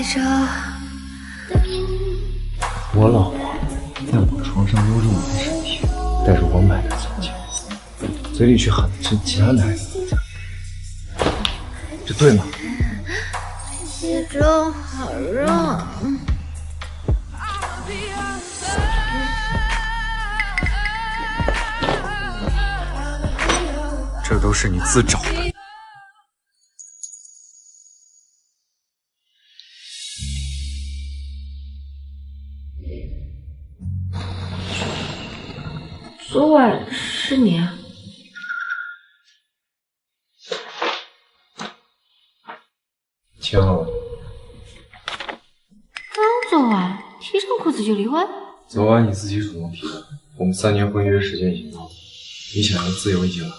着。我老婆在我床上摸着我的身体，带着我买的钻戒，嘴里却喊的是其他男人的名字，这对吗？西周好热。这都是你自找的。昨晚是你啊？签了。刚做完，提上裤子就离婚？昨晚你自己主动提的，我们3年婚约时间已经到了，你想要自由已经来。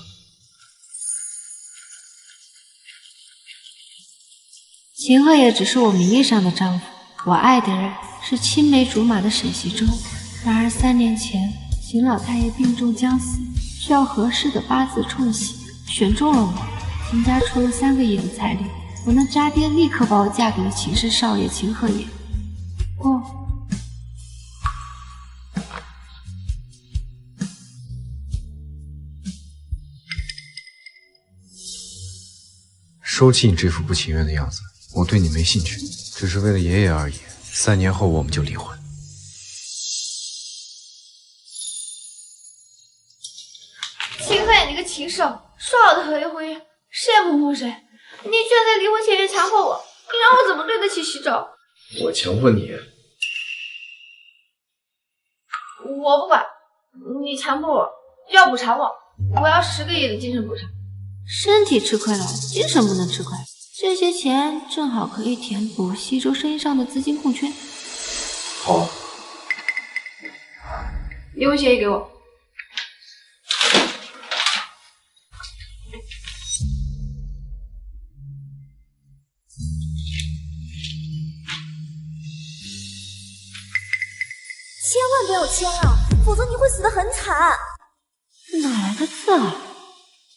秦鹤也只是我名义上的丈夫，我爱的人是青梅竹马的沈西周。然而3年前，邢老太爷病重将死，需要合适的八字冲喜，选中了我。秦家出了3个亿的彩礼，我那渣爹立刻把我嫁给了秦氏少爷秦鹤野。收起你这副不情愿的样子，我对你没兴趣，只是为了爷爷而已。3年后我们就离婚。秦鹤野，你个禽兽，说好的合约婚约，谁也不负谁，你居然在离婚前强迫我，你让我怎么对得起西周？我强迫你？我不管，你强迫我，要补偿我，我要10个亿的精神补偿。身体吃亏了，精神不能吃亏。这些钱正好可以填补西周生意上的资金空缺。好，离婚协议给我。千万不要签啊，否则你会死得很惨。哪来的字啊？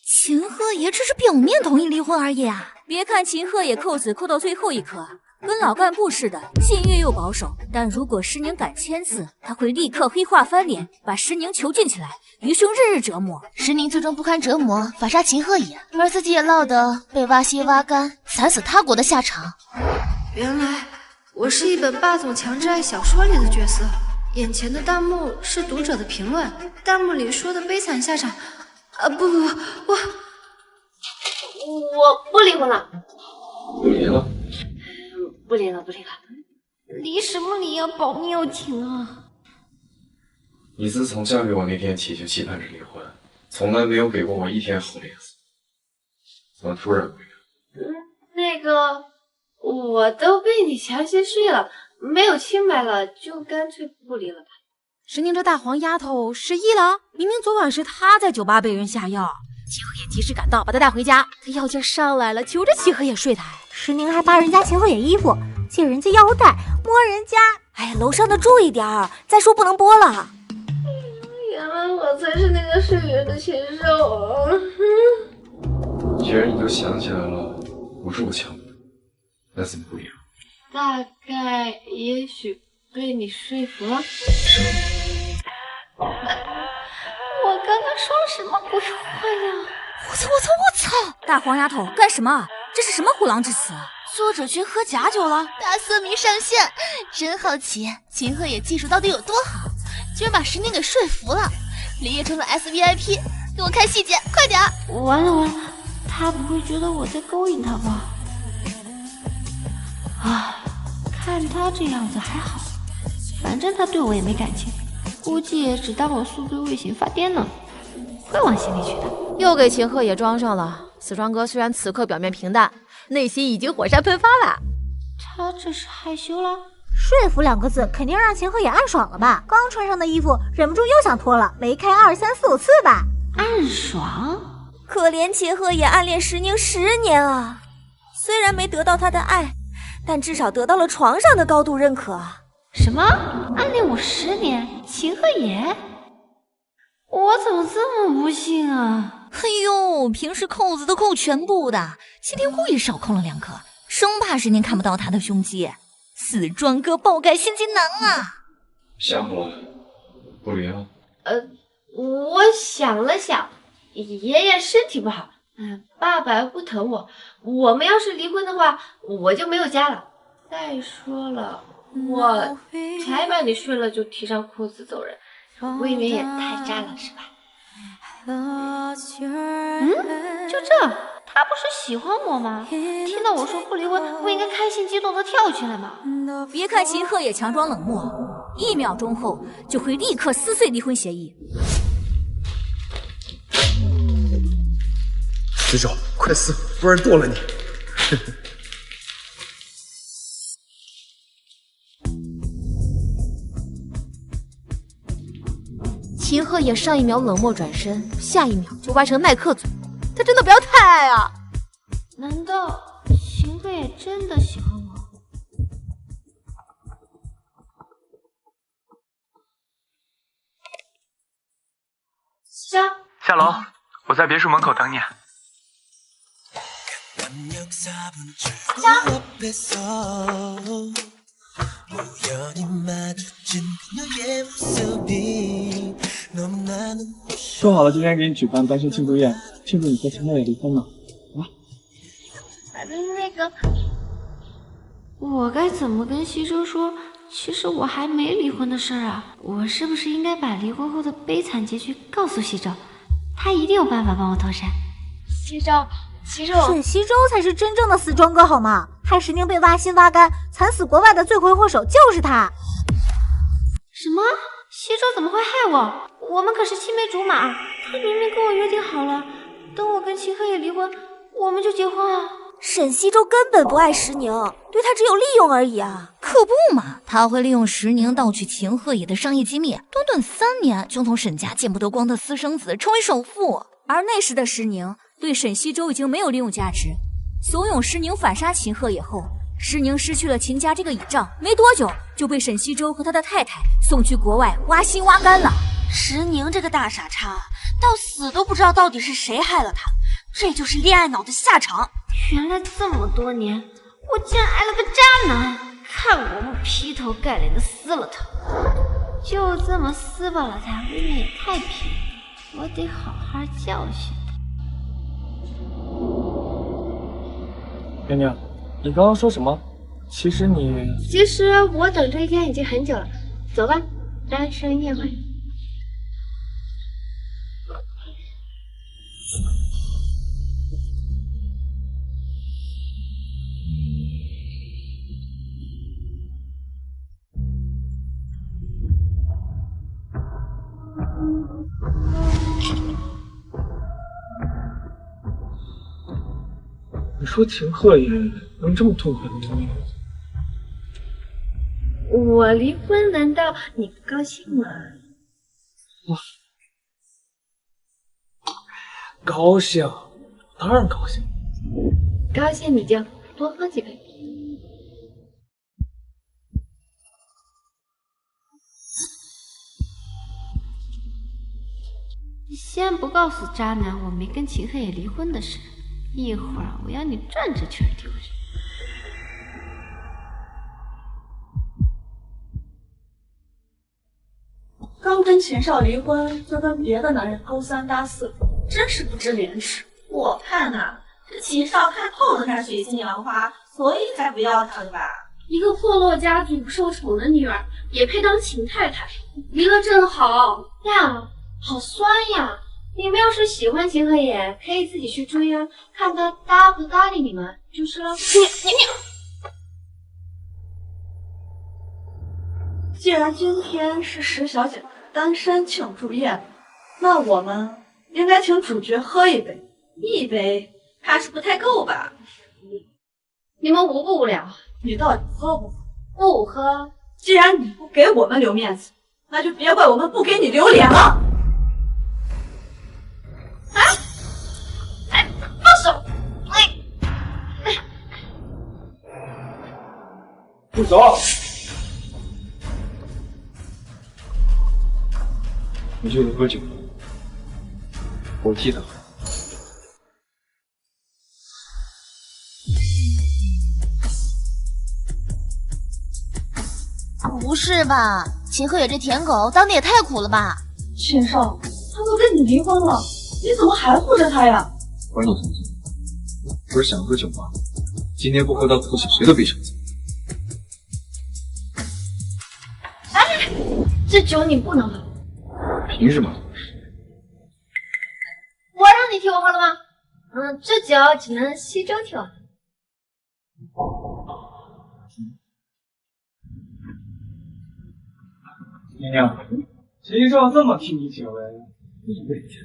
秦鹤野只是表面同意离婚而已啊！别看秦鹤野扣子扣到最后一刻，跟老干部似的，僭越又保守。但如果石宁敢签字，他会立刻黑化翻脸，把石宁囚禁起来，愚兄日日折磨。石宁最终不堪折磨，反杀秦鹤野，而自己也落得被挖心挖肝，惨死他国的下场。原来我是一本霸总强制爱小说里的角色，眼前的弹幕是读者的评论，弹幕里说的悲惨下场。不，我不离婚了。不离了？不离了。离什么离啊？保命要紧啊！你自从嫁给我那天起就期盼着离婚，从来没有给过我一天好脸色，怎么突然不离？那个，我都被你强行睡了，没有清白了，就干脆不离了吧。石宁这大黄丫头失忆了，明明昨晚是她在酒吧被人下药，秦鹤野及时赶到，把她带回家。她药劲上来了，求着秦鹤野睡她。石宁还扒人家秦鹤野衣服，借人家腰带，摸人家。哎呀，楼上的注意点儿，再说不能播了。原来我才是那个睡人的禽兽啊！既然你都想起来了，不是我强迫的，那怎么不离了？大概也许被你说服了。什么？我刚刚说了什么鬼话呀？我操！大黄丫头干什么？这是什么虎狼之词？作者群喝假酒了，大色迷上线，真好奇秦鹤野技术到底有多好，居然把石宁给说服了，李烨成了 SVIP， 给我看细节，快点！完了，他不会觉得我在勾引他吧？啊，看他这样子还好，反正他对我也没感情，估计也只当我宿醉未醒发癫呢，会往心里去的。又给秦鹤野装上了。死庄哥虽然此刻表面平淡，内心已经火山喷发了。他这是害羞了？说服2个字，肯定让秦鹤野暗爽了吧？刚穿上的衣服，忍不住又想脱了，没开2、3、4、5次吧？暗爽？可怜秦鹤野暗恋石宁10年啊！虽然没得到他的爱，但至少得到了床上的高度认可。什么？暗恋我10年？秦鹤野？我怎么这么不幸啊？哎呦，平时扣子都扣全部的，今天故意少扣了2颗，生怕石宁看不到他的胸肌。死庄哥爆改心机男啊！想我不离了？我想了想，爷爷身体不好，爸爸不疼我，我们要是离婚的话，我就没有家了。再说了，我才把你睡了就提上裤子走人，未免也太渣了，是吧？就这，他不是喜欢我吗？听到我说不离婚，不应该开心激动的跳起来吗？别看秦鹤也强装冷漠，1秒钟后就会立刻撕碎离婚协议。死手，快撕，不然剁了你！秦鹤也上1秒冷漠转身，下1秒就歪成耐克嘴。他真的不要太爱啊！难道秦鹤也真的喜欢我？西张，下楼，我在别墅门口等你。说好了今天给你举办单身庆祝宴，庆祝你和秦鹤也离婚呢。好吧？那个，我该怎么跟西周说？其实我还没离婚的事儿啊！我是不是应该把离婚后的悲惨结局告诉西周？他一定有办法帮我脱身。西周，沈西周才是真正的死庄哥好吗？害石宁被挖心挖肝，惨死国外的罪魁祸首就是他。什么？西周怎么会害我？我们可是青梅竹马，他明明跟我约定好了，等我跟秦鹤也离婚，我们就结婚啊！沈西周根本不爱石宁，对他只有利用而已啊！可不嘛，他会利用石宁盗取秦鹤野的商业机密，短短3年就从沈家见不得光的私生子成为首富。而那时的石宁对沈西周已经没有利用价值，怂恿石宁反杀秦鹤野后，石宁失去了秦家这个倚仗，没多久就被沈西周和他的太太送去国外挖心挖肝了。石宁这个大傻叉，到死都不知道到底是谁害了他，这就是恋爱脑的下场。原来这么多年，我竟然爱了个渣男，看我不劈头盖脸的撕了他！就这么撕巴了他，未免也太皮了，我得好好教训他。娘娘，你刚刚说什么？其实我等这一天已经很久了。走吧，单身宴会。你说秦鹤也能这么痛快的离婚？我离婚，难道你不高兴吗？高兴，当然高兴。高兴你就多喝几杯。先不告诉渣男我没跟秦鹤野离婚的事，一会儿我要你转着圈丢人。刚跟秦少离婚，就跟别的男人勾三搭四，真是不知廉耻。我看呐，这秦少看透了他水性杨花，所以才不要他的吧。一个破落家族不受宠的女儿，也配当秦太太？离了正好呀，好酸呀！你们要是喜欢秦鹤野，可以自己去追啊，看他搭不搭理你们就是了。既然今天是石小姐的单身庆祝宴，那我们应该请主角喝一杯，一杯怕是不太够吧？你们无不无聊？你到底喝不喝？不喝。既然你不给我们留面子，那就别怪我们不给你留脸了。放手！住手！你就得喝酒，我记得。不是吧？秦鹤野这舔狗当的也太苦了吧？秦少，他都跟你离婚了，你怎么还护着他呀？关你什么事？不是想喝酒吗？今天不喝到吐血，谁都别想走。哎，这酒你不能喝。凭什么？我让你替我喝的吗？这酒只能西周替我喝。娘娘，秦少这么替你解围，你没见？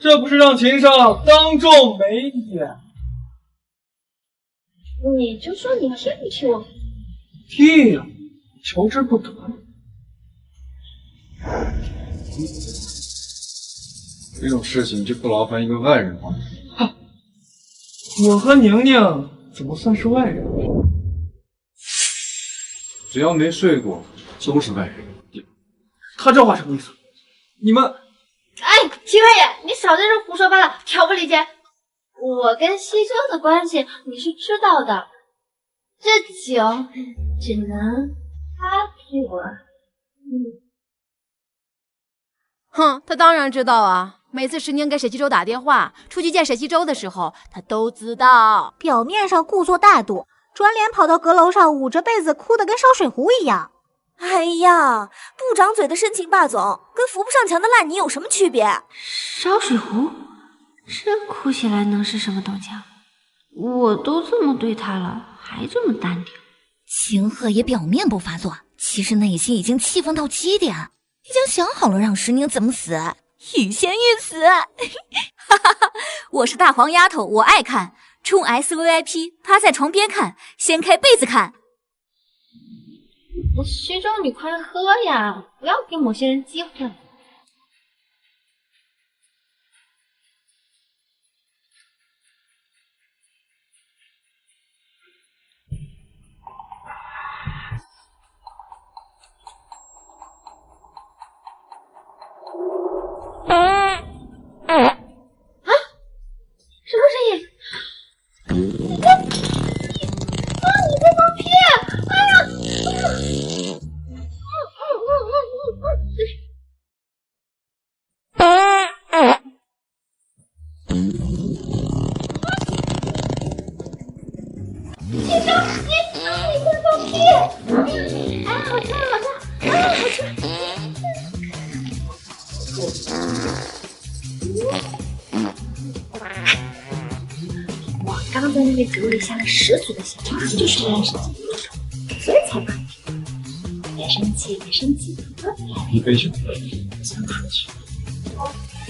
这不是让秦少当众没脸？你就说你替我喝。替呀，求之不得。这种事情就不劳烦一个外人吗？我和宁宁怎么算是外人？只要没睡过，都是外人。他这话什么意思？你们……哎，秦鹤野，你少在这胡说八道，挑拨离间。我跟西周的关系你是知道的，这酒只能他替我。哼，他当然知道啊。每次石宁给沈西周打电话，出去见沈西周的时候，他都知道。表面上故作大度，转脸跑到阁楼上捂着被子哭得跟烧水壶一样。哎呀，不长嘴的深情霸总跟扶不上墙的烂泥有什么区别？烧水壶，这哭起来能是什么动静？我都这么对他了，还这么淡定。秦鹤也表面不发作，其实内心已经气愤到极点，已经想好了让石宁怎么死，欲仙欲死。哈哈哈，我是大黄丫头，我爱看，冲 SVIP， 趴在床边看，掀开被子看。西周，你快喝呀，不要给某些人机会。什么声音？你在放屁！哎呀！你在放屁！哎，好臭，好臭！哎，好臭！我刚在那个酒里下了10足的血，就是为了沈西出手，所以才放屁。别生气，别生气，一杯酒，3口气。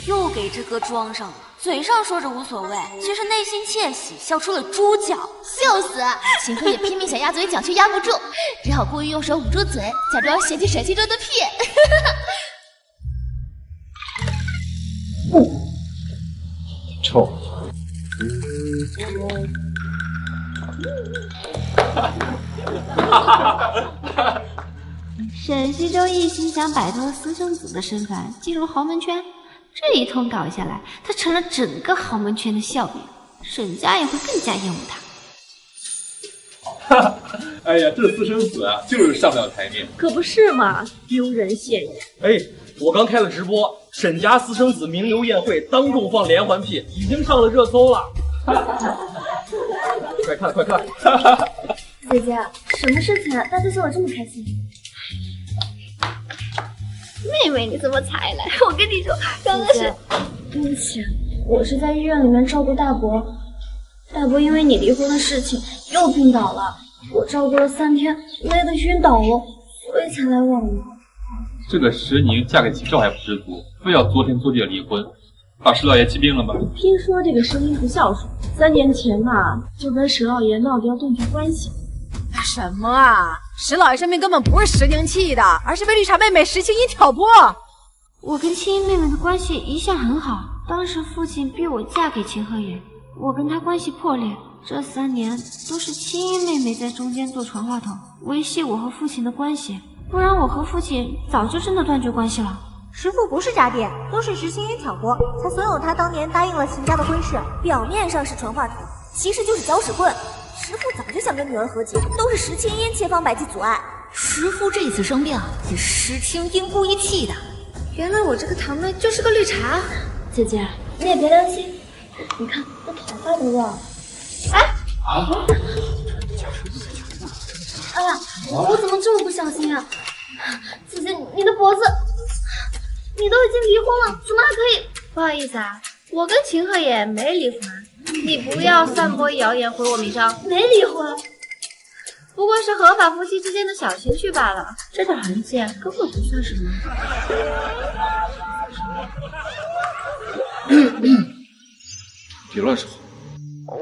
又给这哥装上了，嘴上说着无所谓，其实内心窃喜，笑出了猪叫，笑死！秦鹤也拼命想压嘴角，却压不住，只好故意用手捂住嘴，假装嫌弃沈西周的屁。臭。沈西周一心想摆脱私生子的身份，进入豪门圈。这一通搞下来，他成了整个豪门圈的笑柄，沈家也会更加厌恶他。哎呀，这私生子啊，就是上不了台面。可不是嘛，丢人现眼。哎，我刚开了直播，沈家私生子名流宴会当众放连环屁，已经上了热搜了。快看快看！姐姐，什么事情大家笑得这么开心？妹妹，你怎么才来？我跟你说，刚刚是……对不起，我是在医院里面照顾大伯，大伯因为你离婚的事情又病倒了，我照顾了3天，累得晕倒了，所以才来望你。这个石宁嫁给秦少还不知足，非要昨天做地的离婚，把石老爷气病了吗？听说这个声音不孝顺，3年前嘛就跟石老爷闹着要断绝关系。什么啊！石老爷生病根本不是石宁气的，而是被绿茶妹妹石青衣挑拨。我跟青衣妹妹的关系一向很好，当时父亲逼我嫁给秦鹤野，我跟他关系破裂。这3年都是青衣妹妹在中间做传话筒，维系我和父亲的关系，不然我和父亲早就真的断绝关系了。石父不是渣爹，都是石青衣挑拨，才怂恿他当年答应了秦家的婚事。表面上是传话筒，其实就是搅屎棍。石父早就想跟女儿和解，都是石青衣千方百计阻碍。石夫这次生病是石青音故意气的。原来我这个堂妹就是个绿茶。姐姐，你也别担心，你看这头发都乱了。哎呀，我怎么这么不小心啊？姐姐，你的脖子，你都已经离婚了，怎么还可以？不好意思啊，我跟秦鹤也没离婚，你不要散播谣言毁我名声。没离婚，不过是合法夫妻之间的小情趣罢了，这点痕迹根本不算什么。别乱说。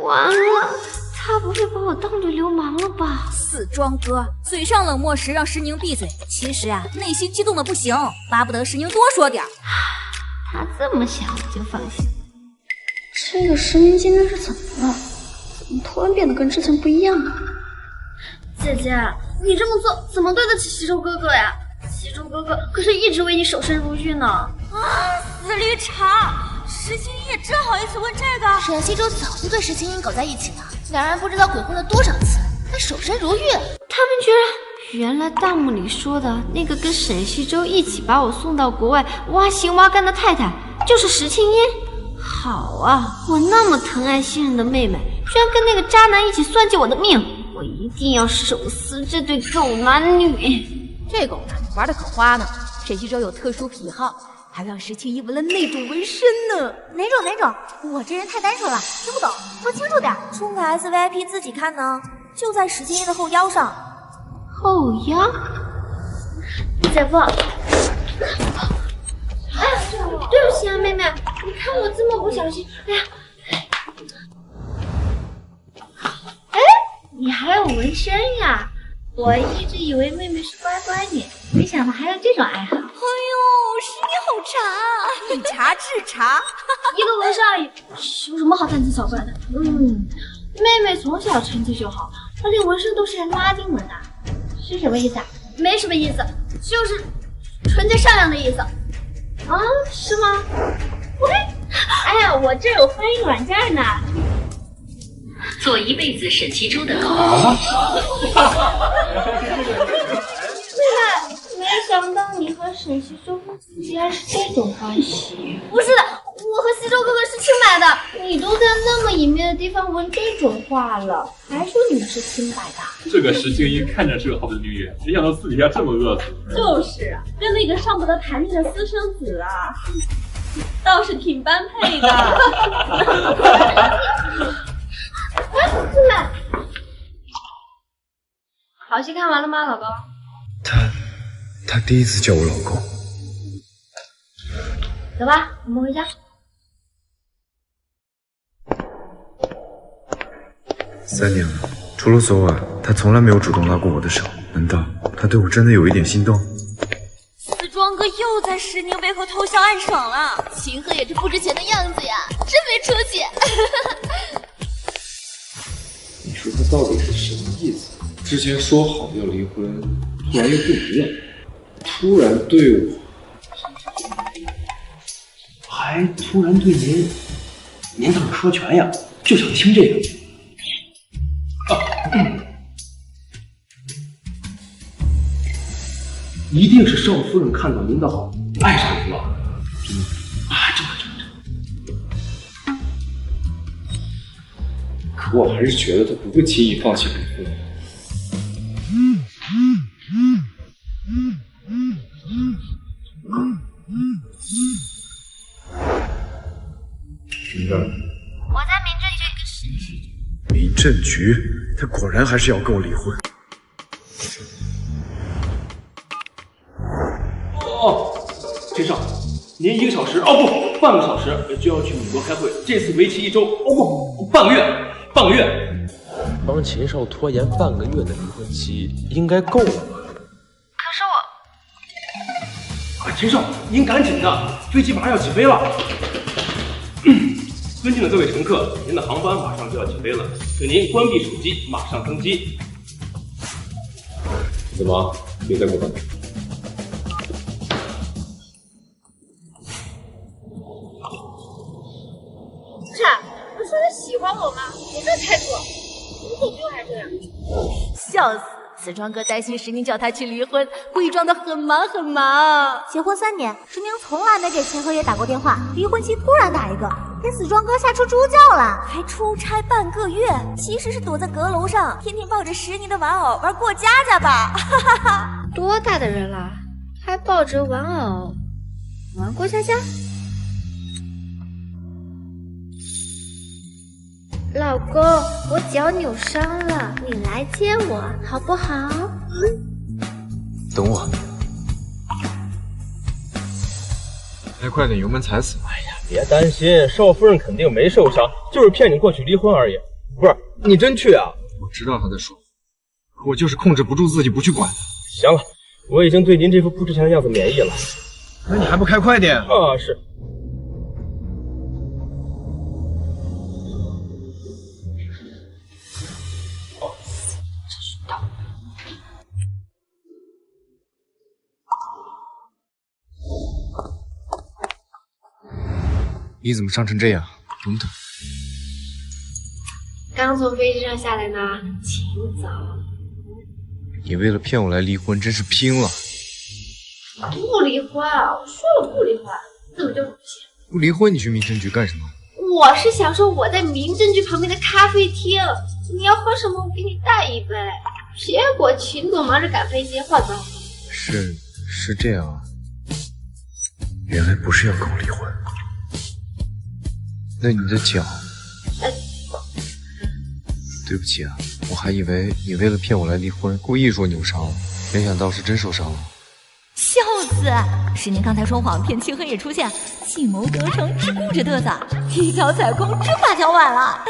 完了，他不会把我当作流氓了吧？死庄哥，嘴上冷漠时让石宁闭嘴，其实啊，内心激动的不行，巴不得石宁多说点。他这么想我就放心了。这个石宁今天是怎么了？怎么突然变得跟之前不一样了？姐姐，你这么做怎么对得起西周哥哥呀？西周哥哥可是一直为你守身如玉呢。啊，死绿茶！石青音也真好意思问这个？沈西周早就对石青音搞在一起了，两人不知道鬼混了多少次，还守身如玉。他们居然……原来弹幕里说的那个跟沈西周一起把我送到国外挖心挖肝的太太，就是石青音。好啊，我那么疼爱信任的妹妹，居然跟那个渣男一起算计我的命，我一定要手撕这对狗男女。这狗男女玩的可花呢，沈西周有特殊癖好，还让石青衣纹了那种纹身呢。哪种？我这人太单纯了，听不懂，说清楚点。充个 SVIP 自己看呢，就在石青衣的后腰上。后腰？姐夫，哎，对不起啊，妹妹，你看我这么不小心，哎呀，哎，你还有纹身呀？我一直以为妹妹是乖乖女，没想到还有这种爱好。哎呦，石你好茶，以茶治茶，一个纹身而已，有什么好大惊小怪的？妹妹从小成绩就好，而且纹身都是拉丁文的，是什么意思啊？没什么意思，就是纯洁善良的意思。啊，是吗？喂，哎呀，我这有翻译软件呢。做一辈子沈西周的狗。妹妹，没想到你和沈西周竟然是这种关系。不是的，我和西周哥哥是清白的。你都在那么隐秘的地方纹这种画了，还说你们是清白的？这个石青衣看着是个好的女人，没想到私底下这么恶毒。就是啊，跟那个上不得台面的私生子啊，倒是挺般配的。好戏看完了吗，老公？他第一次叫我老公。走吧，我们回家。3年了，除了昨晚，他从来没有主动拉过我的手。难道他对我真的有一点心动？死庄哥又在石宁背后偷笑暗爽了。秦鹤也是不值钱的样子呀，真没出息。你说他到底是什么意思？之前说好要离婚，突然又不离了，突然对我，还突然对您怎么说全呀？就想听这个。一定是少夫人看到您的好，爱上您了。这么。可我还是觉得他不会轻易放弃离婚。明白。我在民政局跟沈西周。民政局，他果然还是要跟我离婚。先生，您1个小时不，半个小时就要去美国开会，这次为期1周不，半个月。帮秦少拖延半个月的离婚期应该够了吧？可是我……秦少，您赶紧的，飞机马上要起飞了。尊敬的各位乘客，您的航班马上就要起飞了，请您关闭手机，马上登机。怎么又在过分？不是，不是说他喜欢我吗？别再猜错，你怎么就还这样？笑死！瓷庄哥担心石宁叫他去离婚，故意装得很忙很忙。结婚3年，石宁从来没给秦河也打过电话，离婚期突然打一个，给死庄哥吓出猪叫了，还出差半个月，其实是躲在阁楼上，天天抱着石宁的玩偶玩过家家吧。哈哈哈！多大的人了，还抱着玩偶玩过家家？老公，我脚扭伤了，你来接我好不好？等我。来，快点，油门踩死！哎呀，别担心，少夫人肯定没受伤，就是骗你过去离婚而已。不是，你真去啊？我知道他在说，可我就是控制不住自己不去管他。行了，我已经对您这副不值钱的样子免疫了。那你还不开快点？啊，是。你怎么伤成这样？等等，刚从飞机上下来呢，请早。你为了骗我来离婚，真是拼了！不离婚，我说了不离婚，怎么就不行？不离婚，你去民政局干什么？我是想说我在民政局旁边的咖啡厅，你要喝什么，我给你带一杯。结果秦总忙着赶飞机，换装。是这样啊，原来不是要跟我离婚。那你的脚，对不起啊，我还以为你为了骗我来离婚，故意说扭伤了，没想到是真受伤了。笑死！石宁刚才说谎骗清河也出现，计谋得逞，只顾着嘚瑟，一脚踩空，真把脚崴了。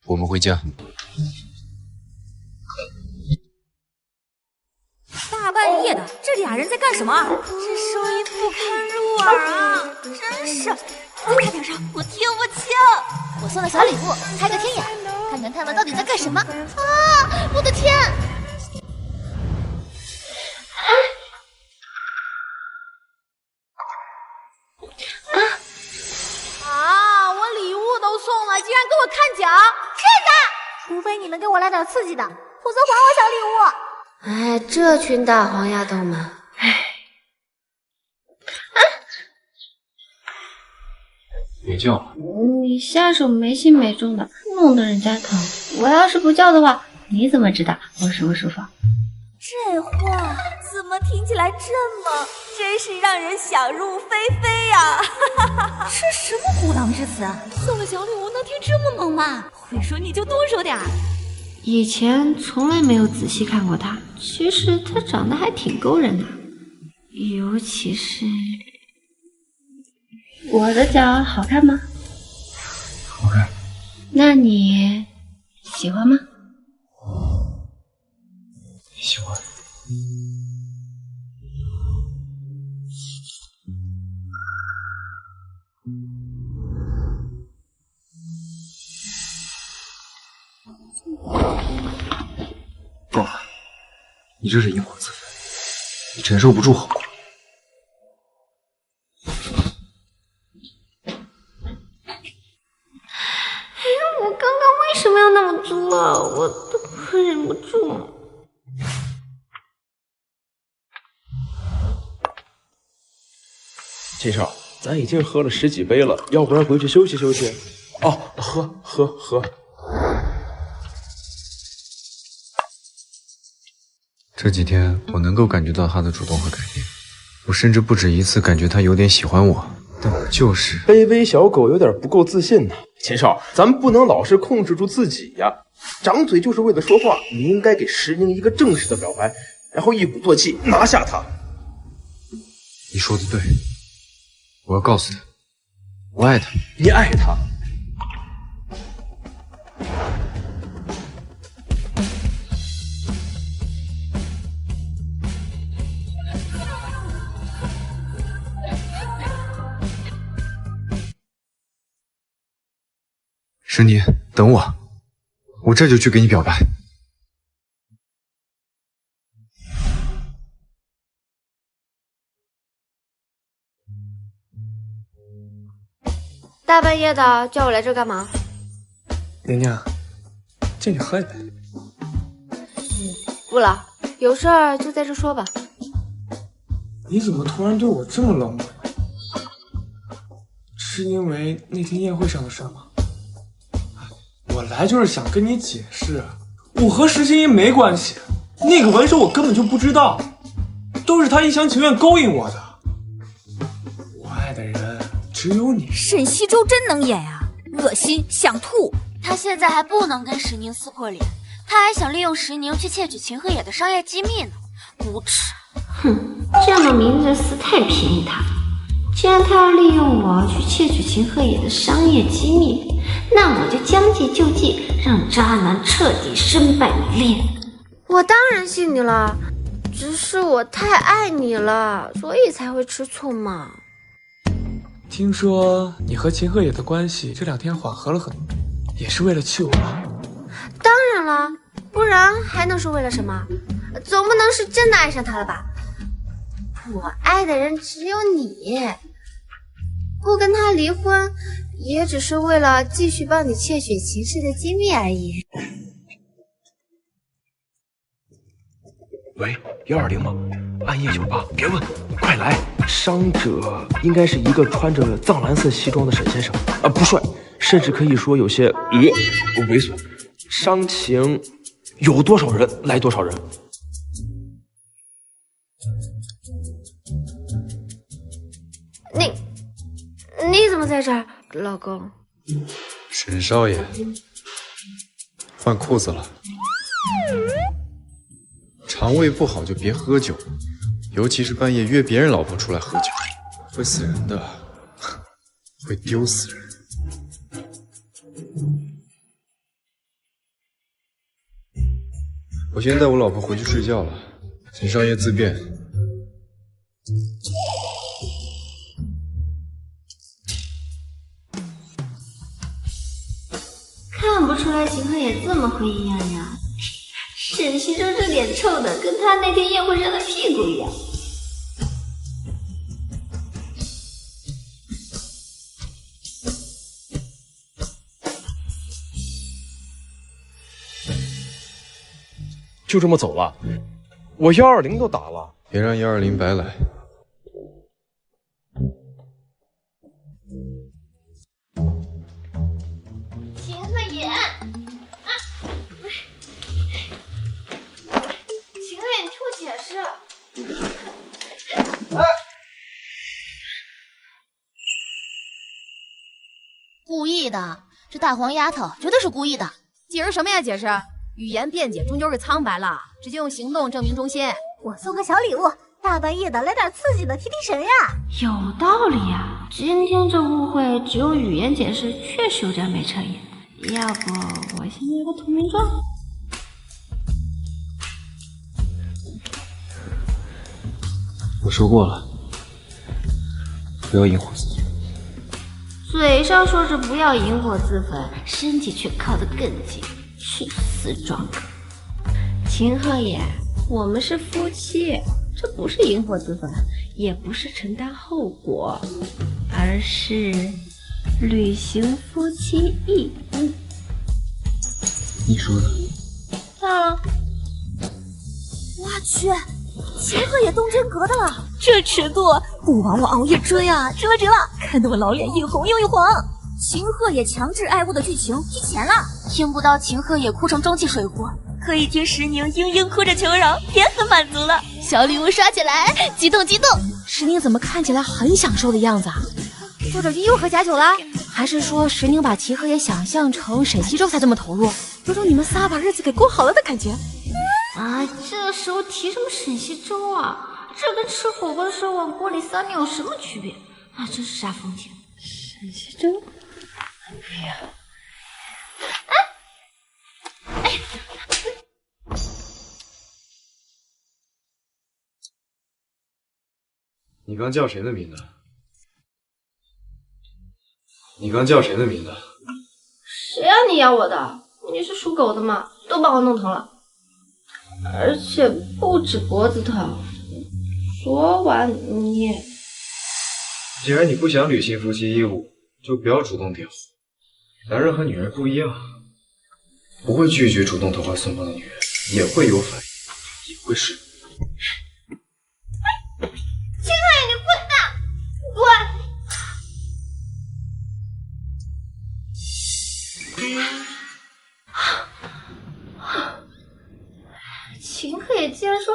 我们回家。大半夜的，这俩人在干什么？这声音不堪入耳啊！真是，再快点声，我听不清。我送的小礼物，猜个天眼，看看他们到底在干什么。啊！我的天！我礼物都送了，竟然给我看脚！是的，除非你能给我来点刺激的，否则还我小礼物。哎，这群大黄丫头们，别叫了，你下手没轻没重的，弄得人家疼。我要是不叫的话，你怎么知道我舒不舒服？这话怎么听起来这么，真是让人想入非非呀！这什么虎狼之词？送个小礼物能听这么猛吗？会说你就多说点儿。以前从来没有仔细看过她，其实她长得还挺勾人的，尤其是我的脚好看吗？好看。那你喜欢吗？喜欢。够了，你这是因祸自焚，你承受不住后果。我刚刚为什么要那么作啊？我都快忍不住了。秦少，咱已经喝了10几杯了，要不然回去休息休息。哦，喝。这几天我能够感觉到他的主动和改变，我甚至不止一次感觉他有点喜欢我，但我就是卑微小狗有点不够自信呢。秦少，咱们不能老是控制住自己呀，张嘴就是为了说话。你应该给石宁一个正式的表白，然后一鼓作气拿下他。你说的对，我要告诉他，我爱他。你爱他？石妮，等我，我这就去给你表白。大半夜的叫我来这干嘛？娘娘，进去喝一杯。不了，有事儿就在这说吧。你怎么突然对我这么冷漠？是因为那天宴会上的事吗？我来就是想跟你解释，我和石心怡没关系，那个文手我根本就不知道，都是他一厢情愿勾引我的。我爱的人只有你。沈西周真能演啊，恶心，想吐。他现在还不能跟石宁撕破脸，他还想利用石宁去窃取秦鹤野的商业机密呢，无耻！哼，这样的明着撕太便宜他了。既然他要利用我去窃取秦鹤野的商业机密，那我就将计就计，让渣男彻底身败名裂。我当然信你了，只是我太爱你了，所以才会吃醋嘛。听说你和秦鹤野的关系这2天缓和了很多，也是为了气我吧？当然了，不然还能是为了什么？总不能是真的爱上他了吧？我爱的人只有你，不跟他离婚，也只是为了继续帮你窃取秦氏的机密而已。喂，120吗？暗夜酒吧，别问，快来！伤者应该是一个穿着藏蓝色西装的沈先生，不帅，甚至可以说有些猥琐。伤情有多少人来多少人。你怎么在这儿，老公？沈少爷，换裤子了。肠胃不好就别喝酒，尤其是半夜约别人老婆出来喝酒，会死人的，会丢死人。我先带我老婆回去睡觉了，请少爷自便。看不出来秦鹤野这么会阴阳呀，沈西周这脸臭的跟他那天宴会上的屁股一样。就这么走了？我120都打了，别让120白来。秦鹤野，秦鹤野，你听我解释。故意的，这大黄丫头绝对是故意的。解释什么呀？解释？语言辩解终究是苍白了，直接用行动证明忠心。我送个小礼物，大半夜的来点刺激的提提神呀。有道理呀，今天这误会只用语言解释确实有点没彻眼。要不我先来个投名状。我说过了，不要引火自焚。嘴上说着不要引火自焚，身体却靠得更近，去死壮哥！秦鹤野，我们是夫妻，这不是引火自焚，也不是承担后果，而是履行夫妻义务。你说的。当然了。我去，秦鹤野动真格的了，这尺度不枉我熬夜追啊！值了值了，看得我老脸一红又一黄。秦鹤野强制爱物的剧情提前了，听不到秦鹤野哭成蒸汽水壶，可以听石宁嘤嘤哭着求饶，也很满足了。小礼物刷起来，激动激动！石宁怎么看起来很享受的样子啊？作者又喝假酒了？还是说石宁把秦鹤野想象成沈西周才这么投入，有种你们仨把日子给过好了的感觉？啊，这时候提什么沈西周啊？这跟吃火锅的时候往锅里撒尿有什么区别？啊，真是煞风景。沈西周，哎呀，你刚叫谁的名字？你刚叫谁的名字？谁让你咬我的？你是属狗的吗？都把我弄疼了，而且不止脖子疼，昨晚你……既然你不想履行夫妻义务，就不要主动点火。男人和女人不一样，不会拒绝主动投怀送抱的女人也会有反应，也会失。秦鹤野，你混蛋，滚！秦鹤野竟然说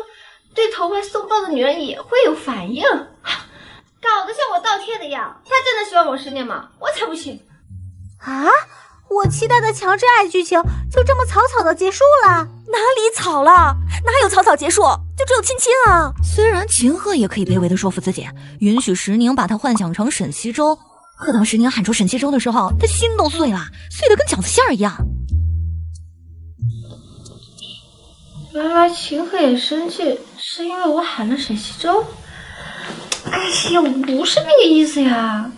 对投怀送抱的女人也会有反应，搞得像我倒贴的一样。他真的喜欢我10年吗？我才不信！啊！我期待的强制爱剧情就这么草草的结束了？哪里草了？哪有草草结束？就只有亲亲啊！虽然秦鹤也可以卑微的说服自己，允许石宁把他幻想成沈西周，可当石宁喊出沈西周的时候，他心都碎了，碎得跟饺子馅儿一样。原来秦鹤也生气是因为我喊了沈西周。哎呀，我不是那个意思呀。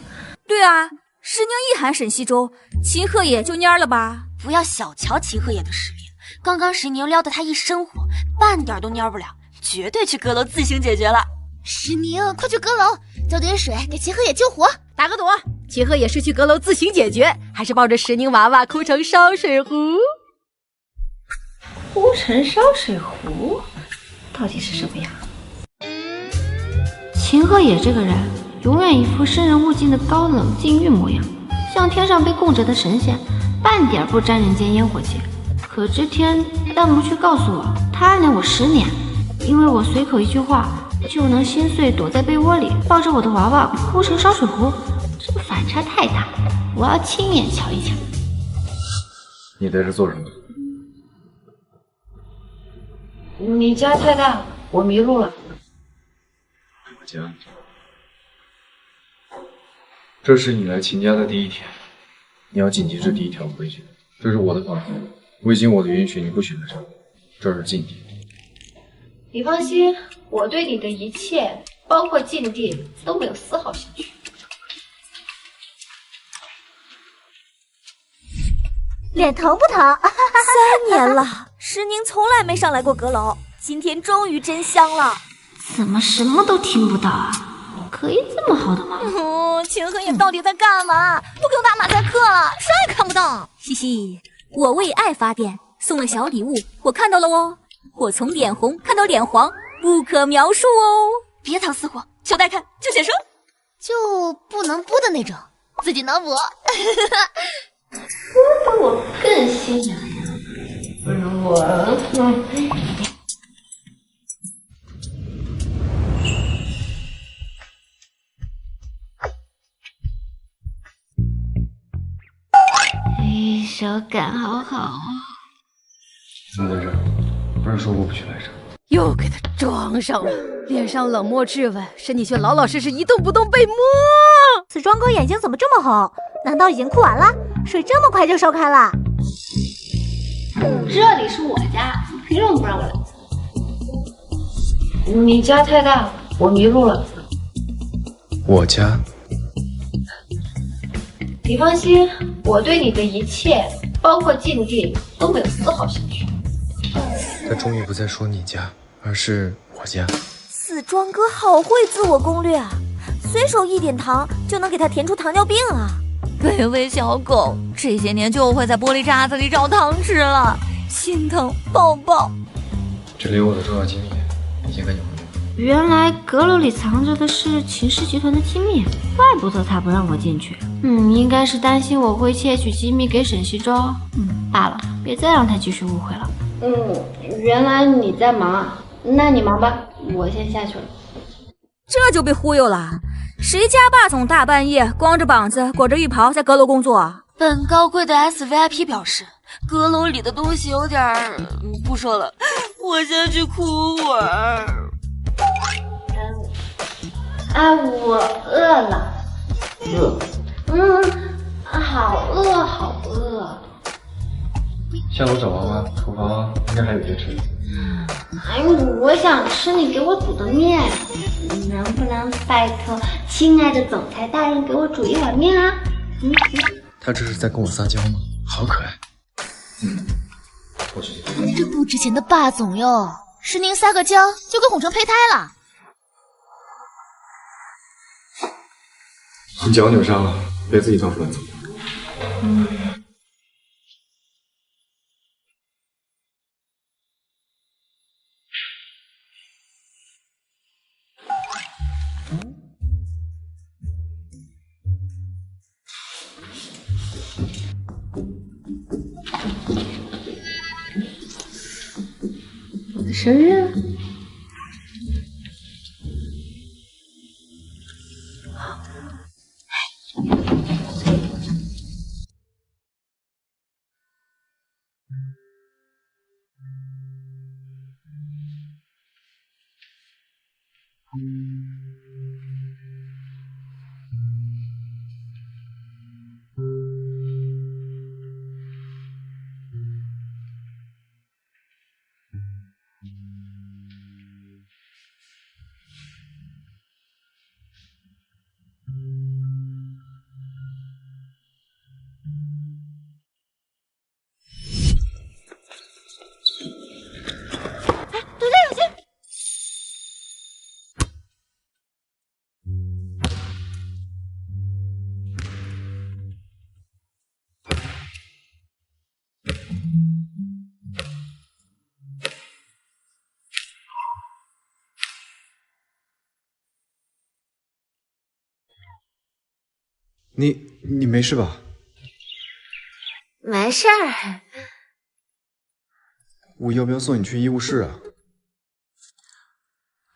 对啊，石宁一喊沈西周，秦鹤野就蔫了吧？不要小瞧秦鹤野的实力，刚刚石宁撩得他一身火，半点都蔫不了，绝对去阁楼自行解决了。石宁，快去阁楼，浇点水给秦鹤野救火。打个赌，秦鹤野是去阁楼自行解决，还是抱着石宁娃娃哭成烧水壶？哭成烧水壶，到底是什么样？秦鹤野这个人永远一副生人勿近的高冷禁欲模样，像天上被供着的神仙，半点不沾人间烟火气。可这天弹幕却告诉我，他暗恋我10年，因为我随口一句话就能心碎，躲在被窝里抱着我的娃娃哭成烧水壶，这个反差太大，我要亲眼瞧一瞧。你在这做什么？你家太大了，我迷路了。我家。这是你来秦家的第一天，你要谨记这第一条规矩。这是我的房子，未经我的允许，你不许来这儿，这是禁地。你放心，我对你的一切，包括禁地，都没有丝毫兴趣。脸疼不疼？3年了，石宁从来没上来过阁楼，今天终于真香了。怎么什么都听不到啊？可以这么好的吗？秦鹤野到底在干嘛？都给我打马赛克了，啥也看不到。嘻嘻，我为爱发电，送了小礼物，我看到了哦。我从脸红看到脸黄，不可描述哦。别淌死火，求带看，就写生，就不能播的那种，自己脑补。播的我更心痒痒。手感好好啊！怎么回事？不是说过不许来这？又给他装上了，脸上冷漠质问，身体却老老实实一动不动被摸。此庄哥眼睛怎么这么红？难道已经哭完了？水这么快就烧开了？这里是我家，凭什么不让我来？你家太大了，我迷路了。我家。你放心，我对你的一切，包括禁地，都没有丝毫兴趣。他终于不再说你家，而是我家。四庄哥好会自我攻略啊，随手一点糖就能给他填出糖尿病啊！卑微小狗，这些年就会在玻璃渣子里找糖吃了，心疼抱抱。这里有我的重要机密，你先赶紧回去。原来阁楼里藏着的是秦氏集团的机密，怪不得他不让我进去。应该是担心我会窃取机密给沈西周。罢了，别再让他继续误会了。原来你在忙啊，那你忙吧，我先下去了。这就被忽悠了，谁家霸总大半夜光着膀子裹着浴袍在阁楼工作啊？本高贵的 SVIP 表示，阁楼里的东西有点不说了，我先去哭会儿。我饿了。好饿好饿。下楼找娃娃，厨房应该还有些吃的。我想吃你给我煮的面，能不能拜托亲爱的总裁大人给我煮一碗面啊？他这是在跟我撒娇吗？好可爱。我去。这不值钱的霸总哟，石宁撒个娇就给哄成胚胎了。你脚扭伤了，别自己到处乱走。我的生日。你没事吧？没事儿。我要不要送你去医务室啊？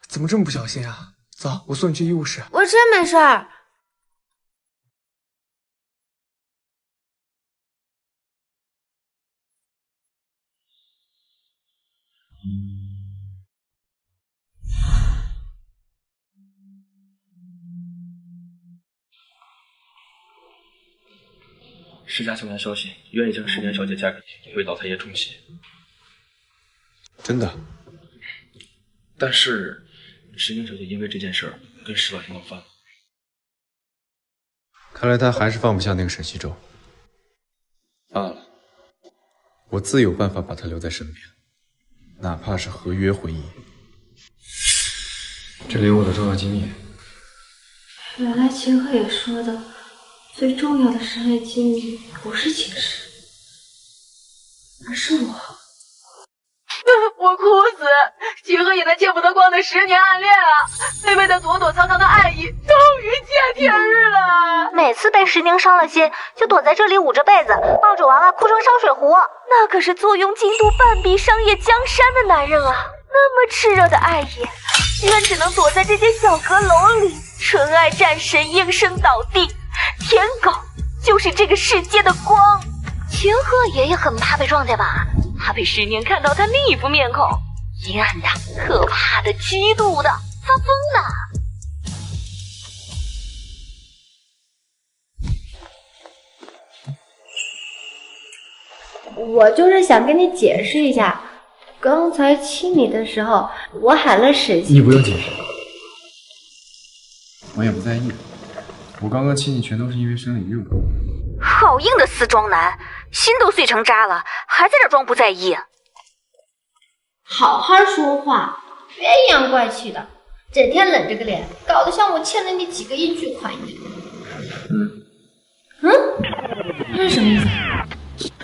怎么这么不小心啊？走，我送你去医务室。我真没事儿。世家送来消息，愿意将石年小姐嫁给你，为老太爷冲喜。真的？但是石年小姐因为这件事儿跟石老爷闹翻了。看来他还是放不下那个沈西周。罢了，我自有办法把他留在身边，哪怕是合约婚姻。这里有我的重要机密。原来秦鹤也说的，最重要的商业机密不是秦氏，而是我。我哭死！秦鹤也那见不得光的10年暗恋啊，妹妹的躲躲藏藏的爱意终于见天日了。每次被石宁伤了心，就躲在这里捂着被子，抱着娃娃哭成烧水壶。那可是坐拥京都半壁商业江山的男人啊！那么炽热的爱意，居然只能躲在这间小阁楼里，纯爱战神应声倒地。舔狗就是这个世界的光。秦鹤爷爷很怕被撞见吧？怕被石宁看到他另一副面孔，阴暗的、可怕的、嫉妒的，发疯呢。我就是想跟你解释一下，刚才亲你的时候，我喊了沈西。你不用解释，我也不在意。我刚刚亲你全都是因为生理任务。好硬的死装男，心都碎成渣了，还在这装不在意。好好说话，别阴阳怪气的，整天冷着个脸，搞得像我欠了你几个亿巨款一样。这是什么意思？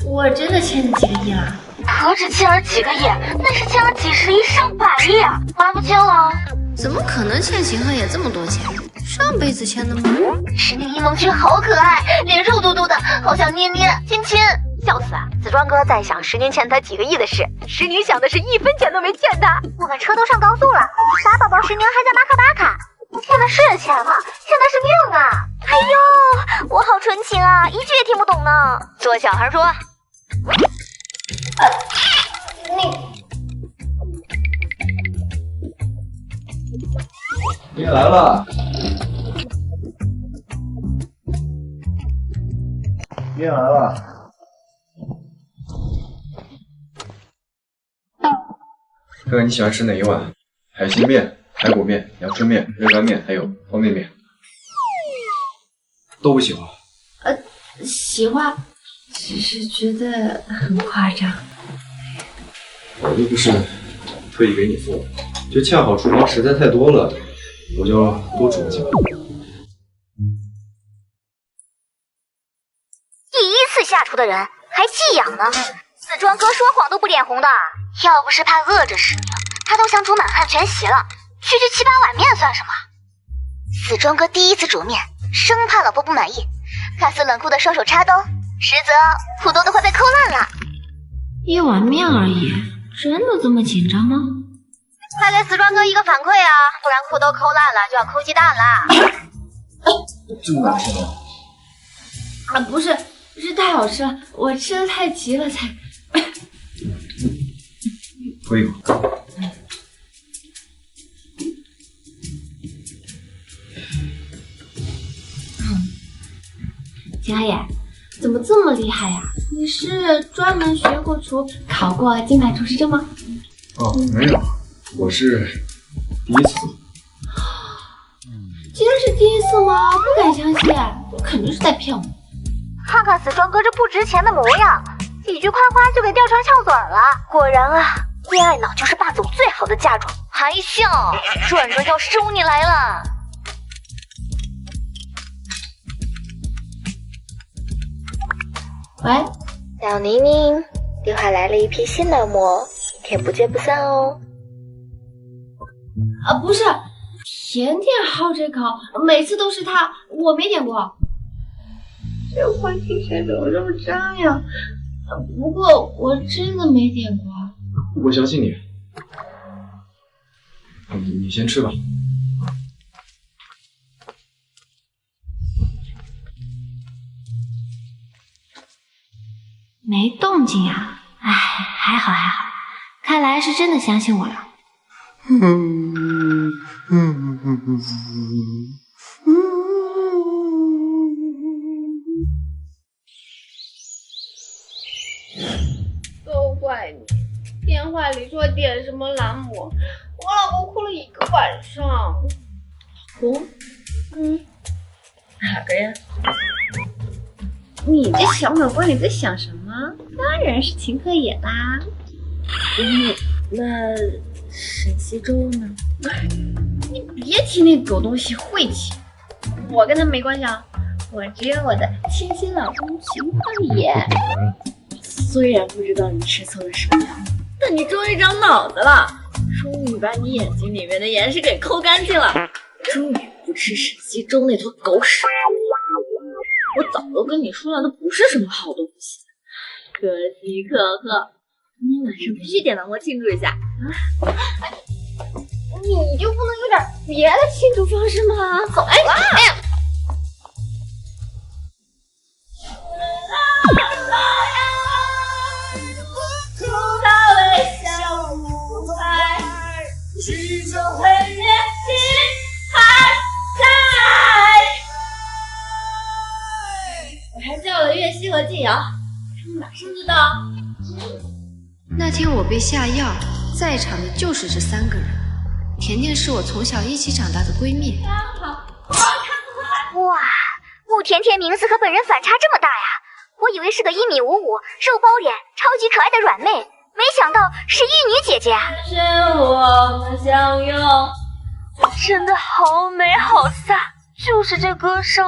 我真的欠你几个亿了？何止欠了几个亿，那是欠了几十亿、上百亿，还不清了？怎么可能欠秦鹤也这么多钱？上辈子欠的吗？石宁一萌君好可爱，脸肉嘟嘟的，好想捏捏亲亲，笑死啊！紫庄哥在想石宁欠他几个亿的事，石宁想的是1分钱都没欠他。我们车都上高速了，傻宝宝石宁还在巴卡巴卡。欠的是钱吗？欠的是命啊！哎呦，我好纯情啊，一句也听不懂呢。做小孩说。你也来了。你也来了。看看你喜欢吃哪一碗？海鲜面、排骨面、阳春面、热干面，还有方便面。都不喜欢？喜欢，只是觉得很夸张。我又不是特意给你做的，就恰好厨房实在太多了，我就多煮几碗。图的人，还寄养呢。死庄哥说谎都不脸红的，要不是怕饿着师娘，他都想煮满汉全席了。区区7、8碗面算什么？死庄哥第一次煮面，生怕老婆不满意，看似冷酷的双手插兜，实则土豆都快被抠烂了。1碗面而已，真的这么紧张吗？快给死庄哥一个反馈啊，不然裤都抠烂了就要抠鸡蛋啦。这么大声啊！不是太好吃了，我吃的太急了才。喝一口。佳野，怎么这么厉害呀？你是专门学过厨，考过金牌厨师证吗？哦，没有，我是第一次做。竟然是第一次吗？不敢相信，肯定是在骗我。看看死庄哥这不值钱的模样，几句夸夸就给吊床翘嘴了。果然啊，恋爱脑就是霸总最好的嫁妆。还笑，转转要收你来了。喂，小宁宁，电话来了一批新男模，明天不见不散哦。不是，甜甜好这口，每次都是他，我没点过。这话听起来怎么这么张扬？不过我真的没点过。我相信你。你先吃吧。没动静啊，哎，还好，看来是真的相信我了。都怪你，电话里说点什么蓝魔，我老公哭了1个晚上。红，哪个呀？你这小脑瓜里在想什么？当然是秦鹤野啦。那沈西周呢？你别提那狗东西晦气，我跟他没关系啊，我只有我的亲亲老公秦鹤野。虽然不知道你吃错了什么药，但你终于长脑子了，终于把你眼睛里面的盐水给抠干净了，终于不吃沈西周那坨狗屎。我早都跟你说了，那不是什么好东西，可喜可贺。今天晚上必须点蓝魔庆祝一下啊！你就不能有点别的庆祝方式吗？走了！哎呀！我还叫了岳西和静瑶，他们马上就到。那天我被下药，在场的就是这3个人。甜甜是我从小一起长大的闺蜜。哇，穆甜甜名字和本人反差这么大呀！我以为是个1.55米、肉包脸、超级可爱的软妹，没想到是玉女姐姐啊！是我们相拥，真的好美好飒，就是这歌声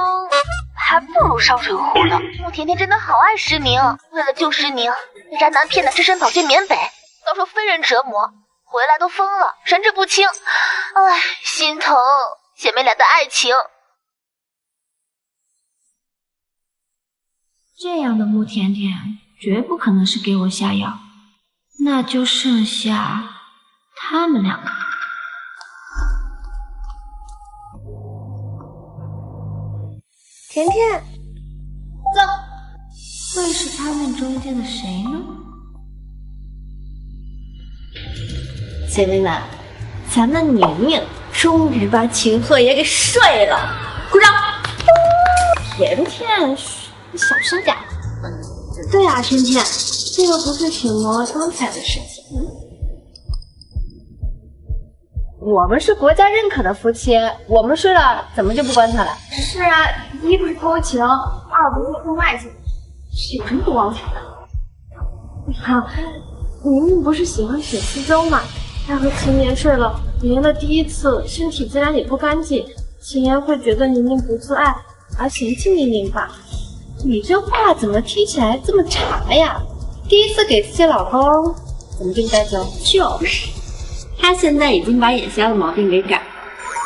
还不如烧水壶呢。穆甜甜真的好爱石宁，为了救石宁，被渣男骗的只身宝剑缅北，遭受非人折磨，回来都疯了，神志不清。唉，心疼姐妹俩的爱情。这样的穆甜甜绝不可能是给我下药，那就剩下他们2个。甜甜，走，会是他们中间的谁呢？姐妹们，咱们宁宁终于把秦鹤也给睡了，鼓掌！甜甜，小声点。对啊，甜甜，这个不是什么刚才的事情。我们是国家认可的夫妻，我们睡了怎么就不光彩了？是啊，一不是偷情，二不是婚外情，是有什么不光彩的？好，宁宁不是喜欢沈西周吗？她和秦岩睡了，宁岩的第一次，身体自然也不干净，秦岩会觉得宁宁不自爱，而嫌弃宁宁吧？你这话怎么听起来这么茶呀？第一次给自己老公，怎么这么带劲？就是，他现在已经把眼下的毛病给改了，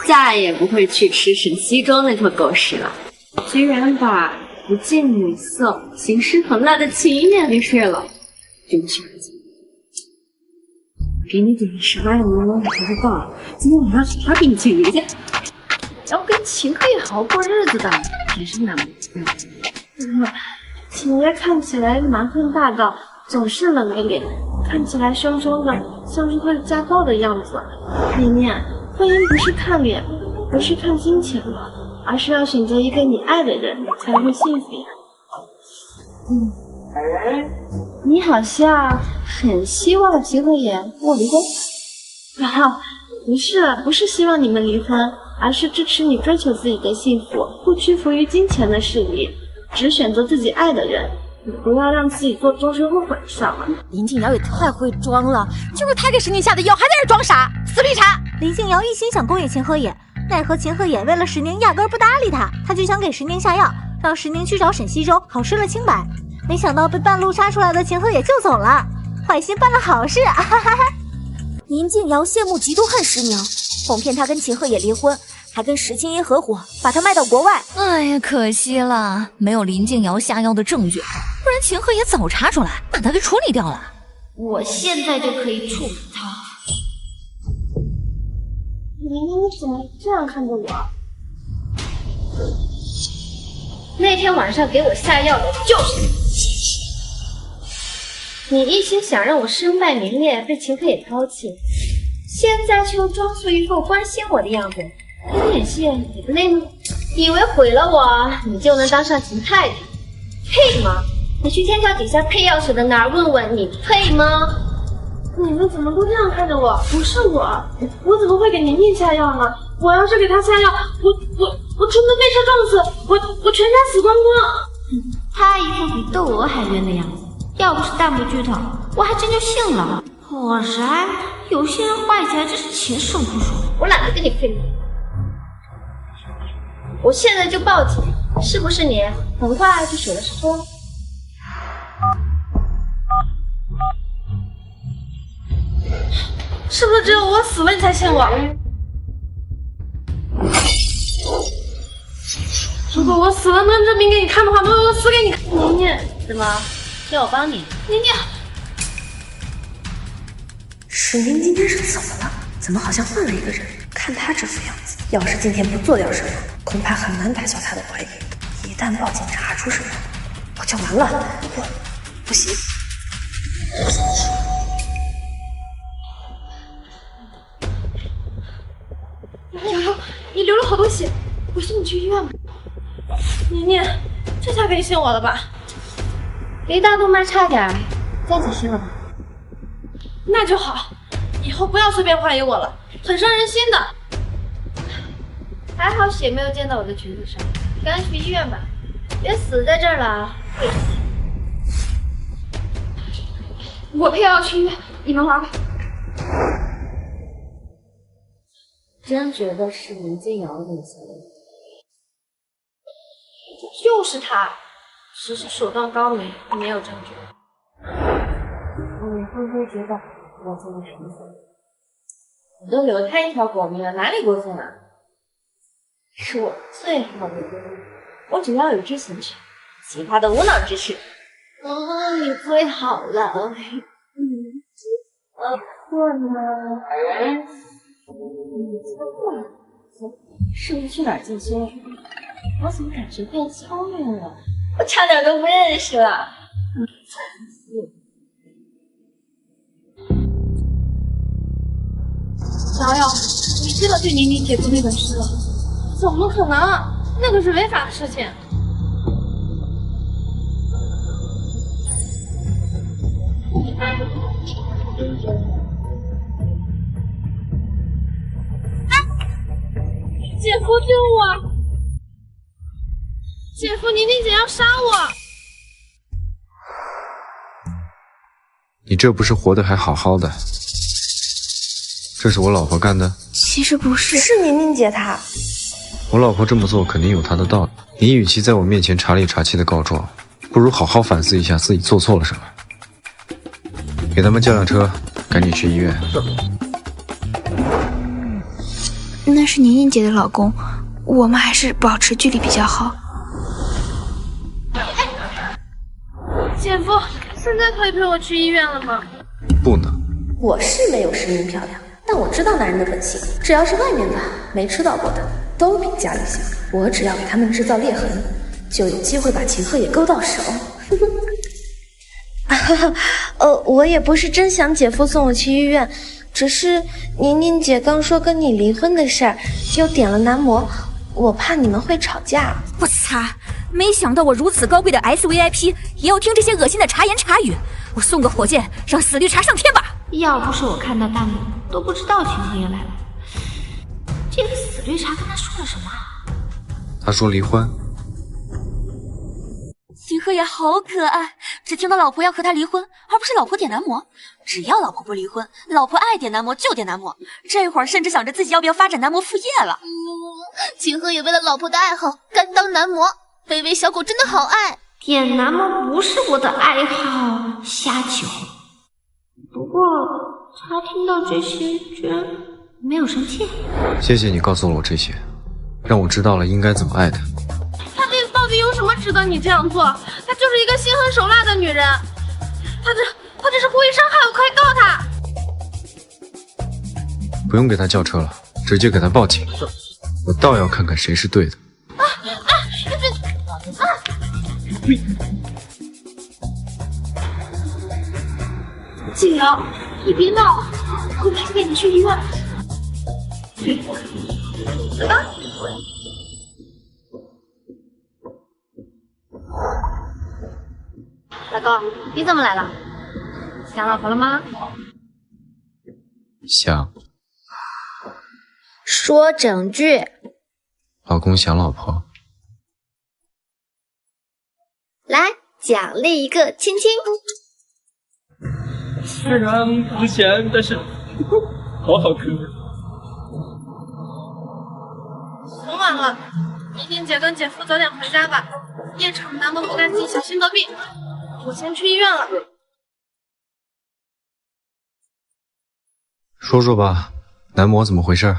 再也不会去吃沈西粥那坨狗食了。居然把不近女色、行尸横赖的秦也给睡了，真是恶心！给你点啥呀？我不知道，今天晚上啥给你请人家？要跟秦可以好好过日子的，真是难为情。秦爷看起来蛮横霸道，总是冷着脸，看起来凶凶的，像是会家暴的样子。念念，婚姻不是看脸，不是看金钱的，而是要选择一个你爱的人，才会幸福呀。你好像很希望秦和言跟我离婚。不是希望你们离婚，而是支持你追求自己的幸福，不屈服于金钱的势力，只选择自己爱的人。你不要让自己做终身后悔的事了。林静瑶也太会装了，就是他给石宁下的药，还在这装傻，死绿茶！林静瑶一心想勾引秦和野，奈何秦和野为了石宁压根不搭理他，他就想给石宁下药，让石宁去找沈西周，好失了清白。没想到被半路杀出来的秦和野救走了，坏心办了好事，哈哈哈！林静瑶羡慕嫉妒恨石宁，哄骗他跟秦和野离婚，还跟石青衣合伙把他卖到国外。哎呀，可惜了，没有林静瑶下药的证据，不然秦和野早查出来，把他给处理掉了。我现在就可以处理他。你怎么这样看着我？那天晚上给我下药的就是你。你一心想让我身败名裂，被秦可野抛弃，现在却又装出一副关心我的样子，跟演戏也不累吗？以为毁了我，你就能当上秦太太？配吗？你去天桥底下配药水的那儿问问，你配吗？你们怎么都这样看着我？不是我怎么会给宁宁下药呢？我要是给她下药，我出门被车撞死，我全家死光光。他一副比窦娥还冤的样子，要不是弹幕剧透，我还真就信了。果然，有些人坏起来真是禽兽不如。我懒得跟你废话，我现在就报警，是不是你？很快就水了石头。是不是只有我死了你才信我？如果我死了能证明给你看的话，那我死给你看。宁宁，怎么要我帮你？宁宁，石宁今天是怎么了？怎么好像换了一个人？看他这副样子，要是今天不做点什么，恐怕很难打消他的怀疑。一旦报警查出什么，我就完了。不行。瑶瑶，你流了好多血，我送你去医院吧。宁宁，这下可以信我了吧？离大动脉差点，再仔细了吧？那就好，以后不要随便怀疑我了，很伤人心的。还好血没有溅到我的裙子上，赶紧去医院吧，别死在这儿了。我配药去医院，你们玩吧。真觉得是林静瑶的那些人，就是他，只是手段高明，没有证据。你会不会觉得我做的凭什么？我都留他一条狗命了，哪里过分啊？是我最好的闺蜜，我只要有知情权，其他的无脑支持。你最好了。我呢？是不是去哪儿进修？我怎么感觉变聪明了？我差点都不认识了。瑶瑶，你真的对宁宁姐夫那本事了？怎么可能？那个是违法的事情。姐夫救我！姐夫，宁宁姐要杀我！你这不是活得还好好的？这是我老婆干的？其实不是，是宁宁姐她。我老婆这么做肯定有她的道理。你与其在我面前查里查气的告状，不如好好反思一下自己做错了什么。给他们叫辆车，赶紧去医院。那是宁宁姐的老公，我们还是保持距离比较好。姐夫，现在可以陪我去医院了吗？不能。我是没有实名漂亮，但我知道男人的本性，只要是外面的没吃到过的，都比家里香。我只要给他们制造裂痕，就有机会把秦鹤也勾到手。我也不是真想姐夫送我去医院，只是宁宁姐刚说跟你离婚的事儿，又点了男模，我怕你们会吵架。我擦！没想到我如此高贵的 SVIP 也要听这些恶心的茶言茶语。我送个火箭让死绿茶上天吧！要不是我看到弹幕，都不知道秦鹤也来了。这个死绿茶跟他说了什么？他说离婚。秦鹤也好可爱，只听到老婆要和他离婚，而不是老婆点男模。只要老婆不离婚，老婆爱点男模就点男模。这会儿甚至想着自己要不要发展男模副业了。秦鹤也为了老婆的爱好甘当男模，卑微小狗真的好爱。点男模不是我的爱好，瞎九。不过他听到这些居然没有生气。谢谢你告诉了我这些，让我知道了应该怎么爱他。他到底有什么值得你这样做？她就是一个心狠手辣的女人，她这是故意伤害我，快告她！不用给他叫车了，直接给他报警。我倒要看看谁是对的。静瑶，你别闹，我陪你去医院。老公，你怎么来了？想老婆了吗？想。说整句。老公想老婆。来，奖励一个亲亲。虽然不咸，但是好好喝。很晚了，宁宁姐跟姐夫早点回家吧。夜场男模不干净，小心得病。我先去医院了。说说吧，男模怎么回事？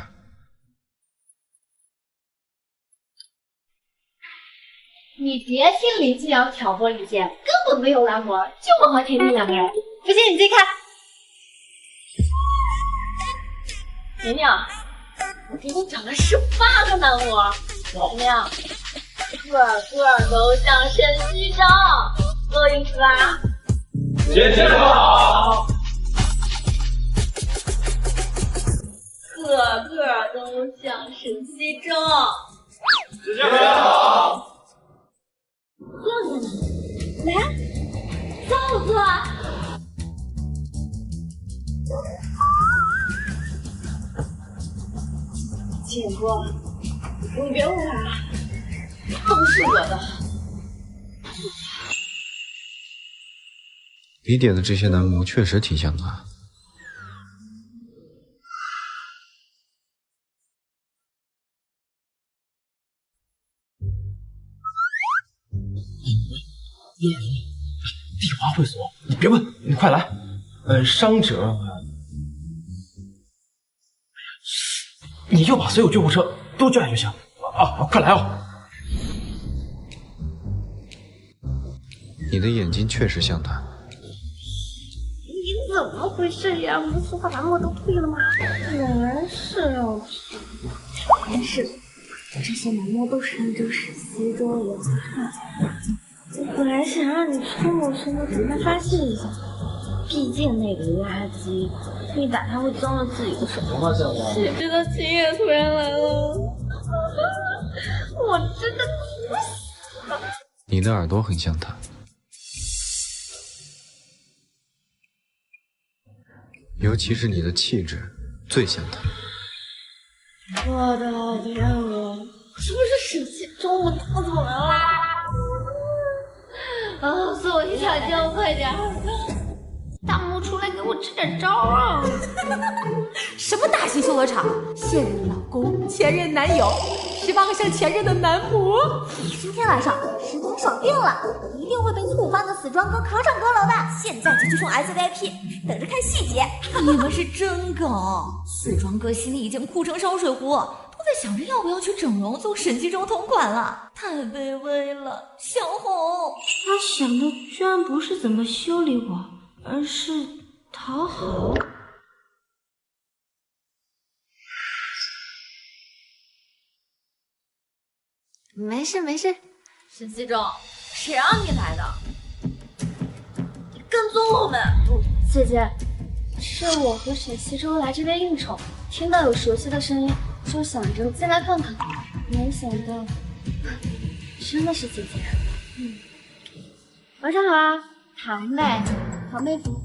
你别听林静瑶挑拨离间，根本没有男模，就我和婷婷两个人。不信你自己看。婷婷，我给你找了18个男模，怎么样？个个都像沈西章，够意思吧？姐姐好。个个都像沈西章。姐姐好。坐在哪？来，坐。姐夫，你别误会了，他不是我的。你点的这些男模确实挺像他。丽华会所，你别问，你快来。伤者，你就把所有救护车都叫来就行。啊，快来哦！你的眼睛确实像他。你怎么回事呀？不是把男模都退了吗？原来是要去，果然是这些男模都是按照沈西周的原则看起来的。我本来想让你出谋划策跟他发泄一下，毕竟那个垃圾一打他会脏了自己的手。谁知道秦也突然来了，我真的哭死了。你的耳朵很像他，尤其是你的气质最像他。我的天啊！是不是沈西中午他怎么来了？啊！送我一条江，快点！大木出来给我支点招啊！什么大型修罗场？现任老公、前任男友，18个像前任的男模。今天晚上石头爽定了，一定会被醋饭的死庄哥可上阁楼的。现在就去送 SVIP， 等着看细节。你们是真梗！死庄哥心里已经哭成烧水壶，都在想着要不要去整容做沈西中同款了，太卑微了，小红。他想的居然不是怎么修理我，而是讨好。没事没事，沈西中，谁让你来的？你跟踪我们？姐姐，是我和沈西周来这边应酬，听到有熟悉的声音，就想着进来看看，没想到真的是姐姐。晚上好啊，堂妹，堂妹夫。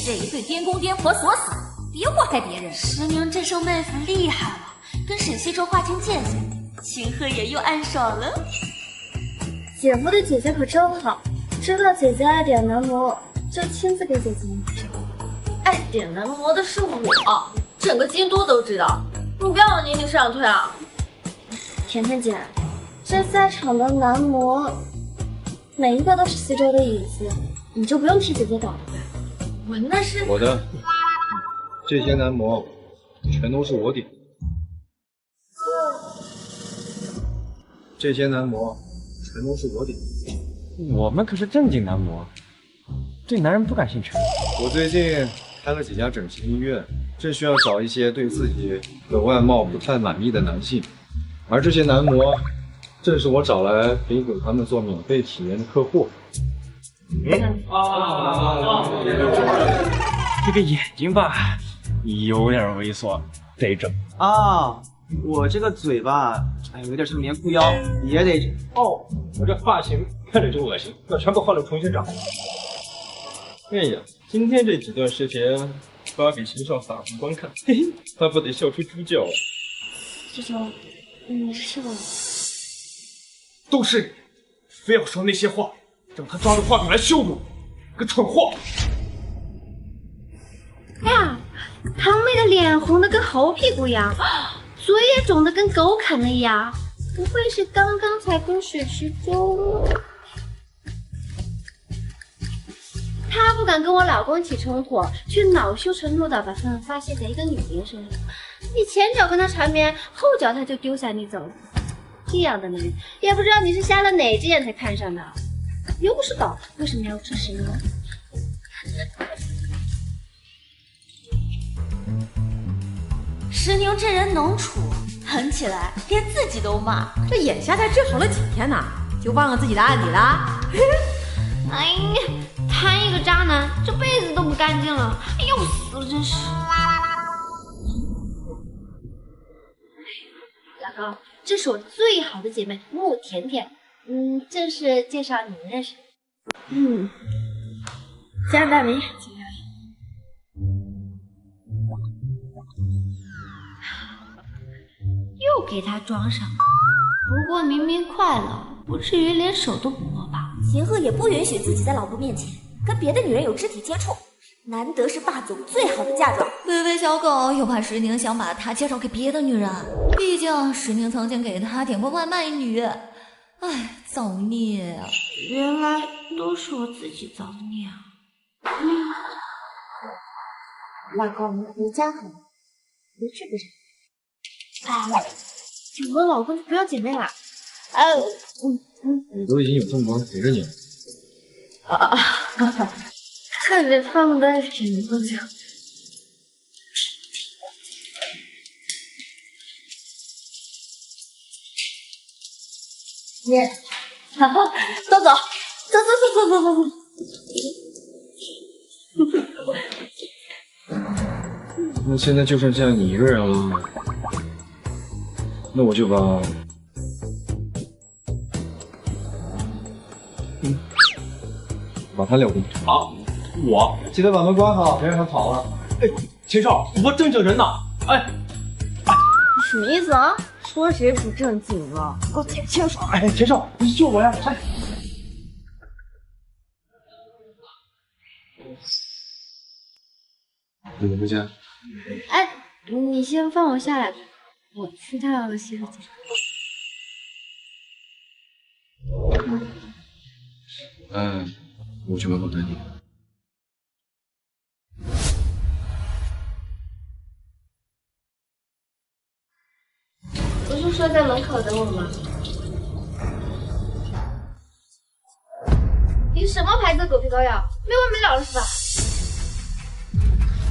这一对颠公颠婆锁死，别祸害别人。石宁这手妹夫厉害了，跟沈西周划清界限。秦鹤也又暗爽了。姐夫对姐姐可真好，知道姐姐爱点男模，就亲自给姐姐买上。爱点男模的是我，整个京都都知道。你不要往年龄上推啊！甜甜姐，这在场的男模每一个都是西周的影子，你就不用替姐姐挡了。我那是我的，这些男模全都是我点的。这些男模全都是我点的。我们可是正经男模，对男人不感兴趣。我最近开了几家整形医院，正需要找一些对自己的外貌不太满意的男性，而这些男模正是我找来可以给他们做免费体验的客户。这个眼睛吧，有点猥琐，得整啊。我这个嘴巴，有点像棉裤腰，也得整。哦，我这发型看着就恶心，要全部换了重新长。哎呀，今天这几段视频发给秦少法官看，嘿嘿，他不得笑出猪叫啊！这种，你是我，都是你，非要说那些话，让他抓住话筒来羞辱我，个蠢货！哎呀，堂妹的脸红的跟猴屁股一样。嘴也肿得跟狗啃了一样，不会是刚刚才跟沈西周？他不敢跟我老公起冲突，却恼羞成怒的把愤恨发泄在一个女人身上。你前脚跟他缠绵，后脚他就丢下你走了。这样的男人，也不知道你是瞎了哪只眼才看上的。又不是狗，为什么要吃石榴？石宁这人能处，狠起来连自己都骂。这眼下才治好了几天呢，就忘了自己的案底了？哎呀，谈一个渣男，这辈子都不干净了，要死了真是。老公，这是我最好的姐妹穆甜甜，正式介绍你们认识。家人大名。又给他装上了，不过明明快乐，不至于连手都不摸吧？秦鹤也不允许自己在老婆面前跟别的女人有肢体接触，难得是霸总最好的嫁妆。微微小狗又怕石宁想把他介绍给别的女人，毕竟石宁曾经给他点过外卖女。哎，造孽啊！原来都是我自己造孽啊！老公，你家好，不是不是。我和老公不要姐妹啦。我都已经有这么多人陪着你了。看着他们的眼睛就。走走。那现在就剩下你一个人了，那我就把他撂进去。好，我记得把门关好，别让他跑了。哎，秦少，我正经人呢。哎，什么意思啊？说谁不正经了？给我牵手！哎，秦少，你救我呀！哎。你不见。哎，你先放我下来，我去趟洗手间。我去门口等你。不是说在门口等我吗？你什么牌子的狗皮膏药？没完没了了是吧？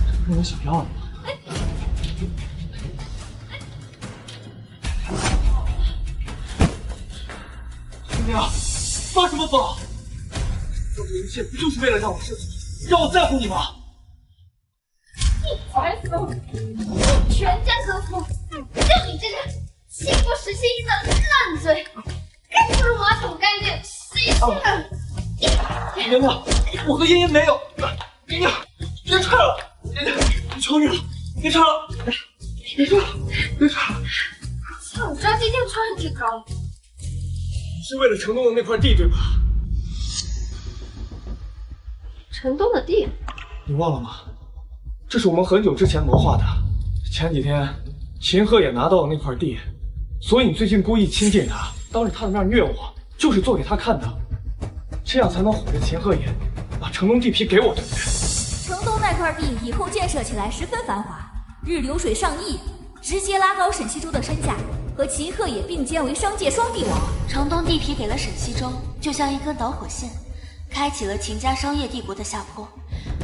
这不是你想要的吗？兄弟啊，发什么疯？做这一切不就是为了让我生气，让我在乎你吗？你烦死了！我全家和服，就你这个倾国时期的烂嘴，更不如马桶干净，谁信啊？娘娘，我和茵茵没有。娘娘，别拆了！娘娘，我求你了，别拆了！别拆了！别拆了！像我抓今天穿上这高，是为了城东的那块地，对吧？城东的地，你忘了吗？这是我们很久之前谋划的。前几天，秦鹤也拿到了那块地，所以你最近故意亲近他，当着他的面虐我，就是做给他看的，这样才能哄着秦鹤也把城东地皮给我，对不对？城东那块地以后建设起来十分繁华，日流水上亿，直接拉高沈西州的身价，和秦鹤也并肩为商界双帝王。城东地皮给了沈西州，就像一根导火线，开启了秦家商业帝国的下坡，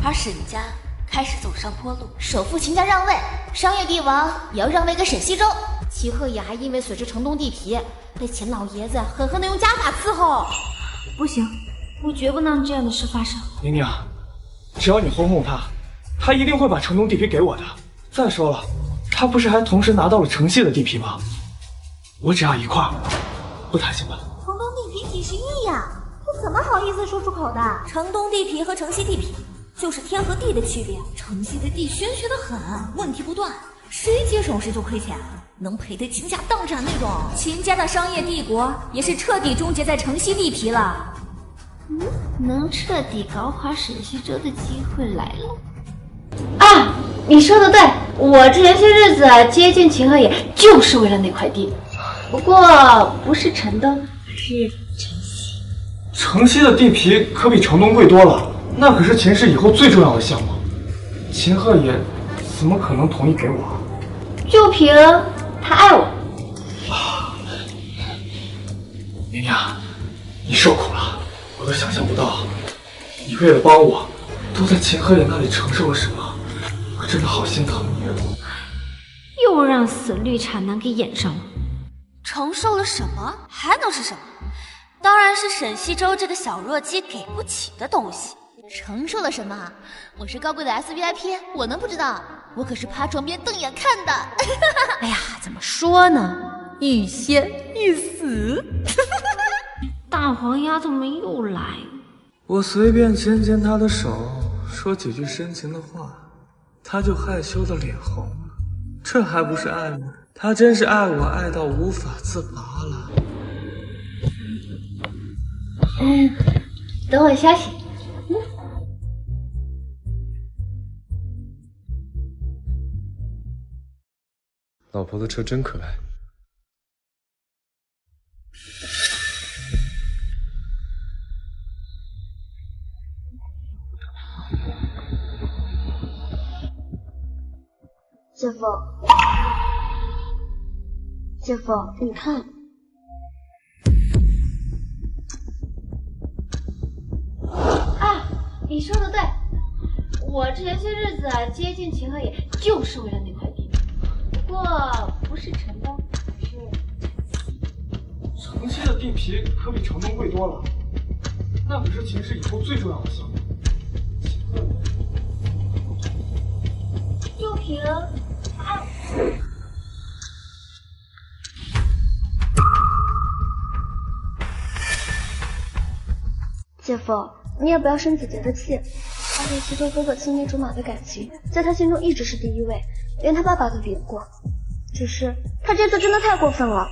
而沈家开始走上坡路。首富秦家让位，商业帝王也要让位给沈西州。齐鹤也还因为损失城东地皮，被秦老爷子狠狠的用家法伺候。不行，我绝不能让这样的事发生。宁宁，只要你哄哄他，他一定会把城东地皮给我的。再说了，他不是还同时拿到了城西的地皮吗？我只要一块，不贪心吧？城东地皮几十亿呀，这怎么好意思说出口的？城东地皮和城西地皮就是天和地的区别。城西的地玄学的很，问题不断，谁接手谁就亏钱，能赔得倾家荡产那种。秦家的商业帝国也是彻底终结在城西地皮了。能彻底搞垮沈西州的机会来了。啊，你说的对，我这些日子接近秦鹤野就是为了那块地，不过不是城东，是城西。城西的地皮可比城东贵多了，那可是秦氏以后最重要的项目，秦鹤野怎么可能同意给我？就凭他爱我。宁宁，你受苦了，我都想象不到，你为了帮我，都在秦鹤野那里承受了什么，我真的好心疼你。又让死绿茶男给演上了。承受了什么？还能是什么？当然是沈西州这个小弱鸡给不起的东西。承受了什么？我是高贵的 SVIP， 我能不知道？我可是趴床边瞪眼看的。哎呀，怎么说呢？欲仙欲死。大黄鸭怎么又来？我随便牵牵他的手，说几句深情的话，他就害羞的脸红了。这还不是爱吗？他真是爱我爱到无法自拔了。等我消息。老婆的车真可爱。姐夫，姐夫，你看，啊，你说的对，我这些日子接近秦鹤野就是为了那块地，不过不是城东，是城西的地皮可比城东贵多了，那可是秦氏以后最重要的项目。就凭他。姐夫，你也不要生姐姐的气。而且西周哥哥青梅竹马的感情，在他心中一直是第一位，连他爸爸都比得过。只是他这次真的太过分了，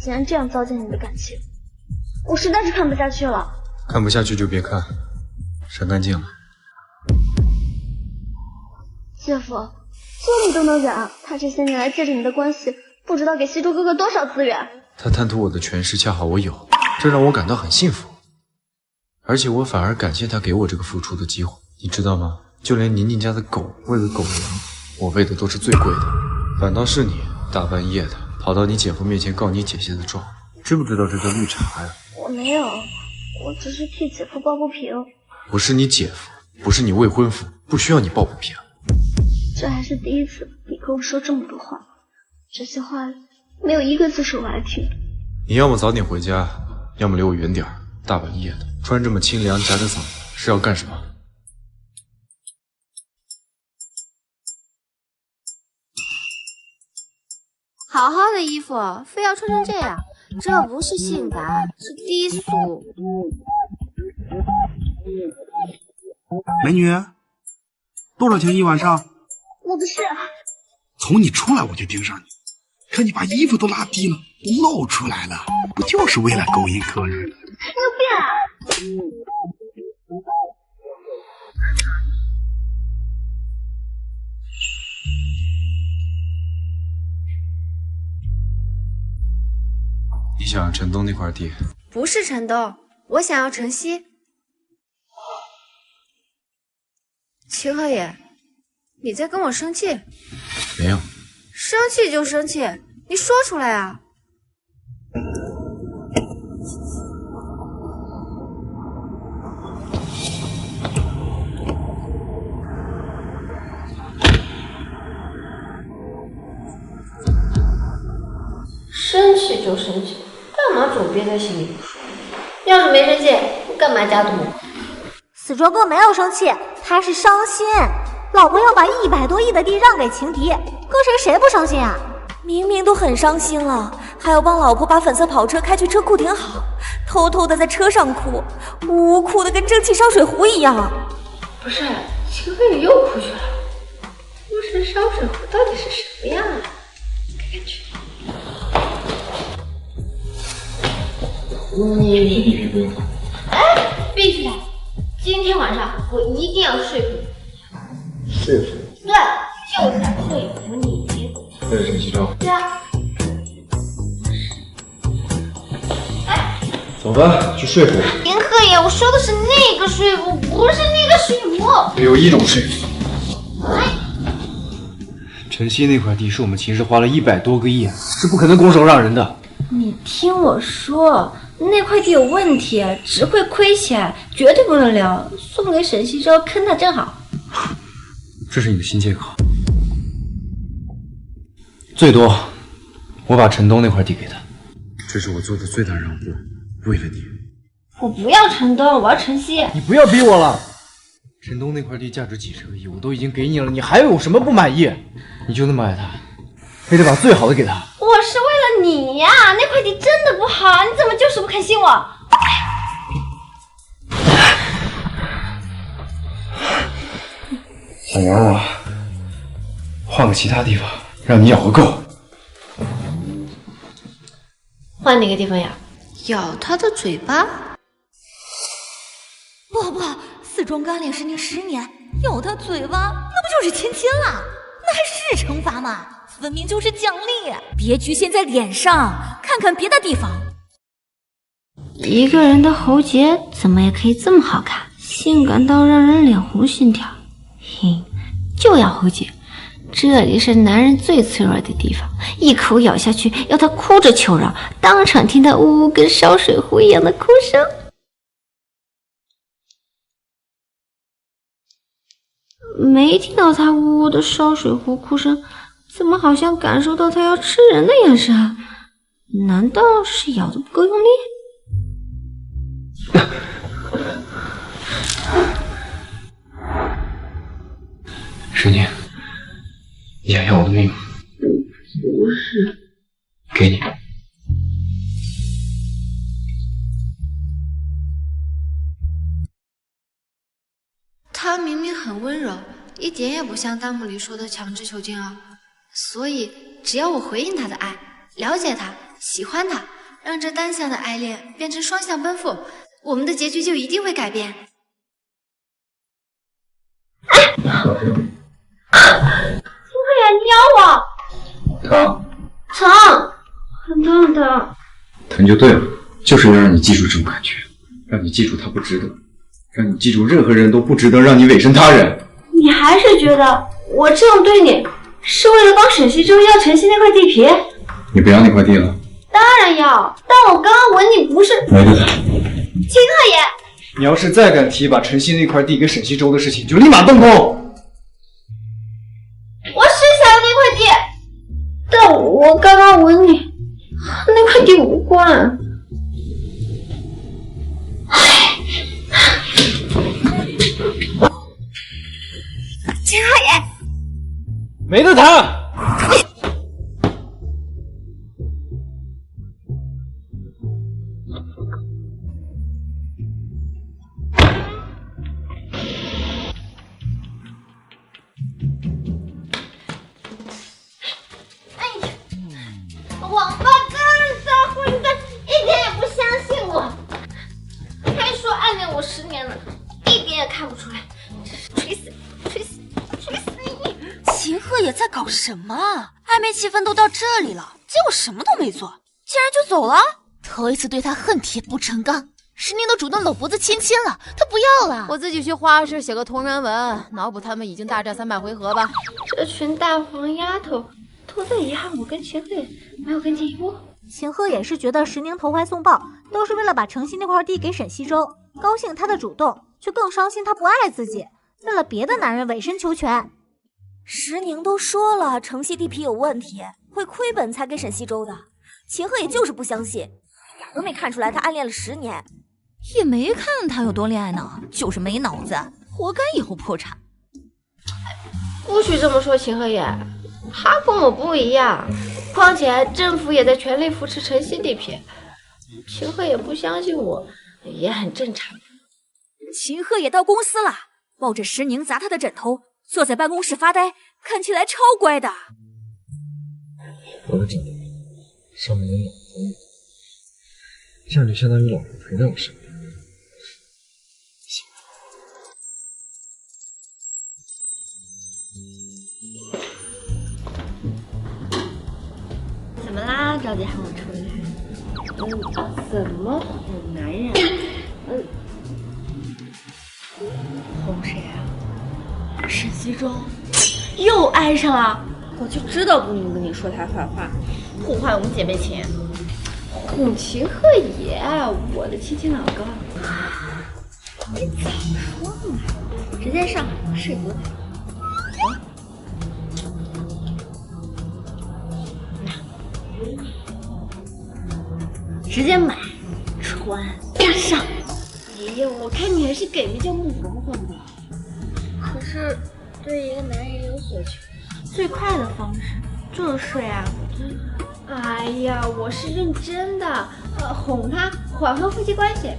竟然这样糟践你的感情，我实在是看不下去了。看不下去就别看，删干净了。姐夫，就你都能忍，他这些年来借着你的关系，不知道给西周哥哥多少资源。他贪图我的权势，恰好我有，这让我感到很幸福。而且我反而感谢他给我这个付出的机会，你知道吗？就连宁宁家的狗喂个狗粮，我喂的都是最贵的，反倒是你大半夜的跑到你姐夫面前告你姐姐的状，知不知道这叫绿茶呀？我没有，我只是替姐夫抱不平。我是你姐夫，不是你未婚夫，不需要你抱不平。这还是第一次你跟我说这么多话，这些话没有一个字是我爱听的。你要么早点回家，要么离我远点儿。大半夜的，穿这么清凉，夹着嗓子是要干什么？好好的衣服，非要穿成这样，这不是性感，是低俗。美女，多少钱一晚上？我的事。从你出来我就盯上你，可你把衣服都拉低了，露出来了，不就是为了勾引客人？你有病啊！你想要城东那块地？不是城东，我想要城西。秦河野，你在跟我生气？没有。生气就生气，你说出来啊！生气就生气，干嘛总憋在心里不说？要是没生气，干嘛加毒？死庄哥没有生气，他是伤心。老婆要把100多亿的地让给情敌，搁谁不伤心啊？明明都很伤心了，还要帮老婆把粉色跑车开去车库停好，偷偷的在车上哭，呜呜哭的跟蒸汽烧水壶一样。不是，秦河野又哭去了。哭成烧水壶到底是什么样啊？看看去。你不用看。哎，必须的！今天晚上我一定要说服你。说服？对，就是要说服你。这是陈州。对啊。哎，走吧，去说服。秦河野，我说的是那个说服，不是那个说服。只有一种说服。城西那块地是我们秦氏花了100多个亿，是不可能拱手让人的。你听我说，那块地有问题，只会亏钱，绝对不能留。送给沈西周，坑他正好。这是你的新借口。最多，我把城东那块地给他，这是我做的最大让步，为了你。我不要城东，我要城西。你不要逼我了。城东那块地价值几十个亿，我都已经给你了，你还有什么不满意？你就那么爱他，非得把最好的给他？我是为了你呀，那块地真的不好，你怎么就是不肯信我？想养我，换个其他地方，让你咬个够。换哪个地方呀？咬他的嘴巴？不，死庄干脸10年10年，咬他嘴巴，那不就是亲了？那还是惩罚吗？分明就是奖励。别局限在脸上，看看别的地方。一个人的喉结怎么也可以这么好看，性感到让人脸红心跳。就要喉结，这里是男人最脆弱的地方，一口咬下去，要他哭着求饶，当场听他呜呜跟烧水壶一样的哭声。没听到他呜呜的烧水壶哭声，怎么好像感受到他要吃人的眼神？难道是咬得不够用力？是你，你想要我的命吗？不是。给你。他明明很温柔，一点也不像弹幕里说的强制囚禁啊。所以只要我回应他的爱，了解他，喜欢他，让这单向的爱恋变成双向奔赴，我们的结局就一定会改变。秦鹤野，你咬我！疼，很疼很疼。疼就对了，就是要让你记住这种感觉，让你记住它不值得，让你记住任何人都不值得让你委身他人。你还是觉得我这样对你是为了帮沈西周要晨曦那块地皮？你不要那块地了？当然要，但我刚刚吻你不是。没得谈。秦鹤野，你要是再敢提把晨曦那块地给沈西周的事情，就立马动工。我是想要那块地，但我刚刚吻你，和那块地无关。秦鹤野，没得谈。王八蛋，大混蛋，一点也不相信我，还说暗恋我10年了，一点也看不出来，吹死你！秦鹤野在搞什么？暧昧气氛都到这里了，结果什么都没做，竟然就走了。头一次对他恨铁不成钢，石宁都主动搂脖子亲亲了，他不要了。我自己去画室写个同人文，脑补他们已经大战300回合吧。这群大黄丫头都在遗憾我跟秦鹤野没有跟进一步。秦鹤也是觉得石宁投怀送抱，都是为了把城西那块地给沈西周，高兴他的主动，却更伤心他不爱自己，为了别的男人委身求全。石宁都说了城西地皮有问题，会亏本才给沈西周的，秦鹤也就是不相信，一点都没看出来他暗恋了10年，也没看他有多恋爱呢，就是没脑子，活该以后破产。不许这么说，秦鹤野，他跟我不一样，况且政府也在全力扶持城西地皮，秦鹤野不相信我也很正常。秦鹤野到公司了，抱着石宁砸他的枕头，坐在办公室发呆，看起来超乖的。我的枕头上面有老公，这样就相当于老婆陪在我身边。怎么啦？着急喊我出来？怎么哄男人？哄谁啊？沈西周又爱上了，我就知道不能跟你说他坏话，破坏我们姐妹情。哄秦鹤野，我的亲亲老公。你早说嘛！直接上睡服他。直接买穿上。哎呀，我看你还是给名叫木黄黄吧。可是对一个男人有所求，最快的方式就是睡啊。哎呀，我是认真的，哄他缓和夫妻关系，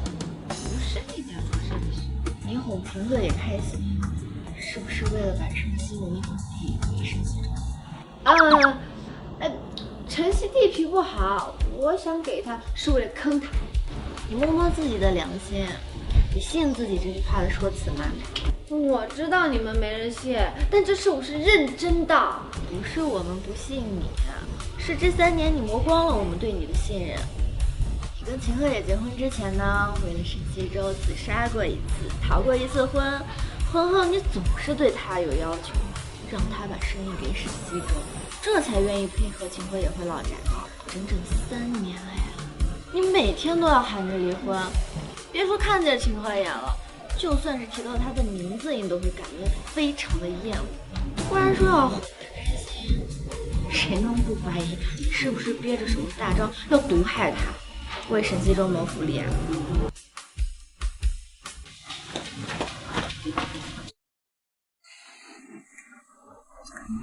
不是你在做傻事。你哄秦鹤也开心，是不是为了把晨曦的那块地给沈西周？晨曦地皮不好，我想给他是为了坑他。你摸摸自己的良心，你信自己这句话的说辞吗？我知道你们没人信，但这事我是认真的。不是我们不信你啊，是这3年你磨光了我们对你的信任。你跟秦鹤野结婚之前呢，为了沈西周自杀过1次，逃过1次婚，婚后你总是对他有要求，让他把生意给沈西周，这才愿意配合秦鹤野回老家，整整3年了呀！你每天都要喊着离婚，别说看见秦鹤野了，就算是提到他的名字，你都会感觉非常的厌恶。不然说要哄着开心，谁能不怀疑你是不是憋着手大招要毒害他，为沈西周谋福利啊？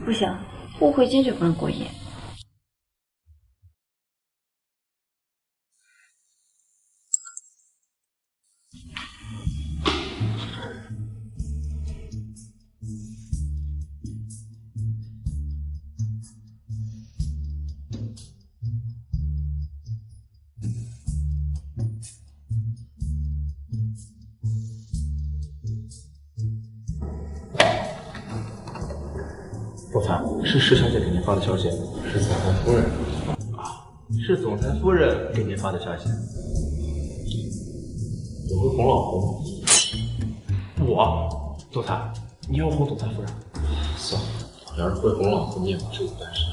不行，误会坚决不能过夜。裁，是石小姐给您发的消息，是总裁夫人。是总裁夫人给您发的消息。我会哄老婆。我，总裁，你要哄总裁夫人？算了，我要是会哄老婆，你也不至于单身。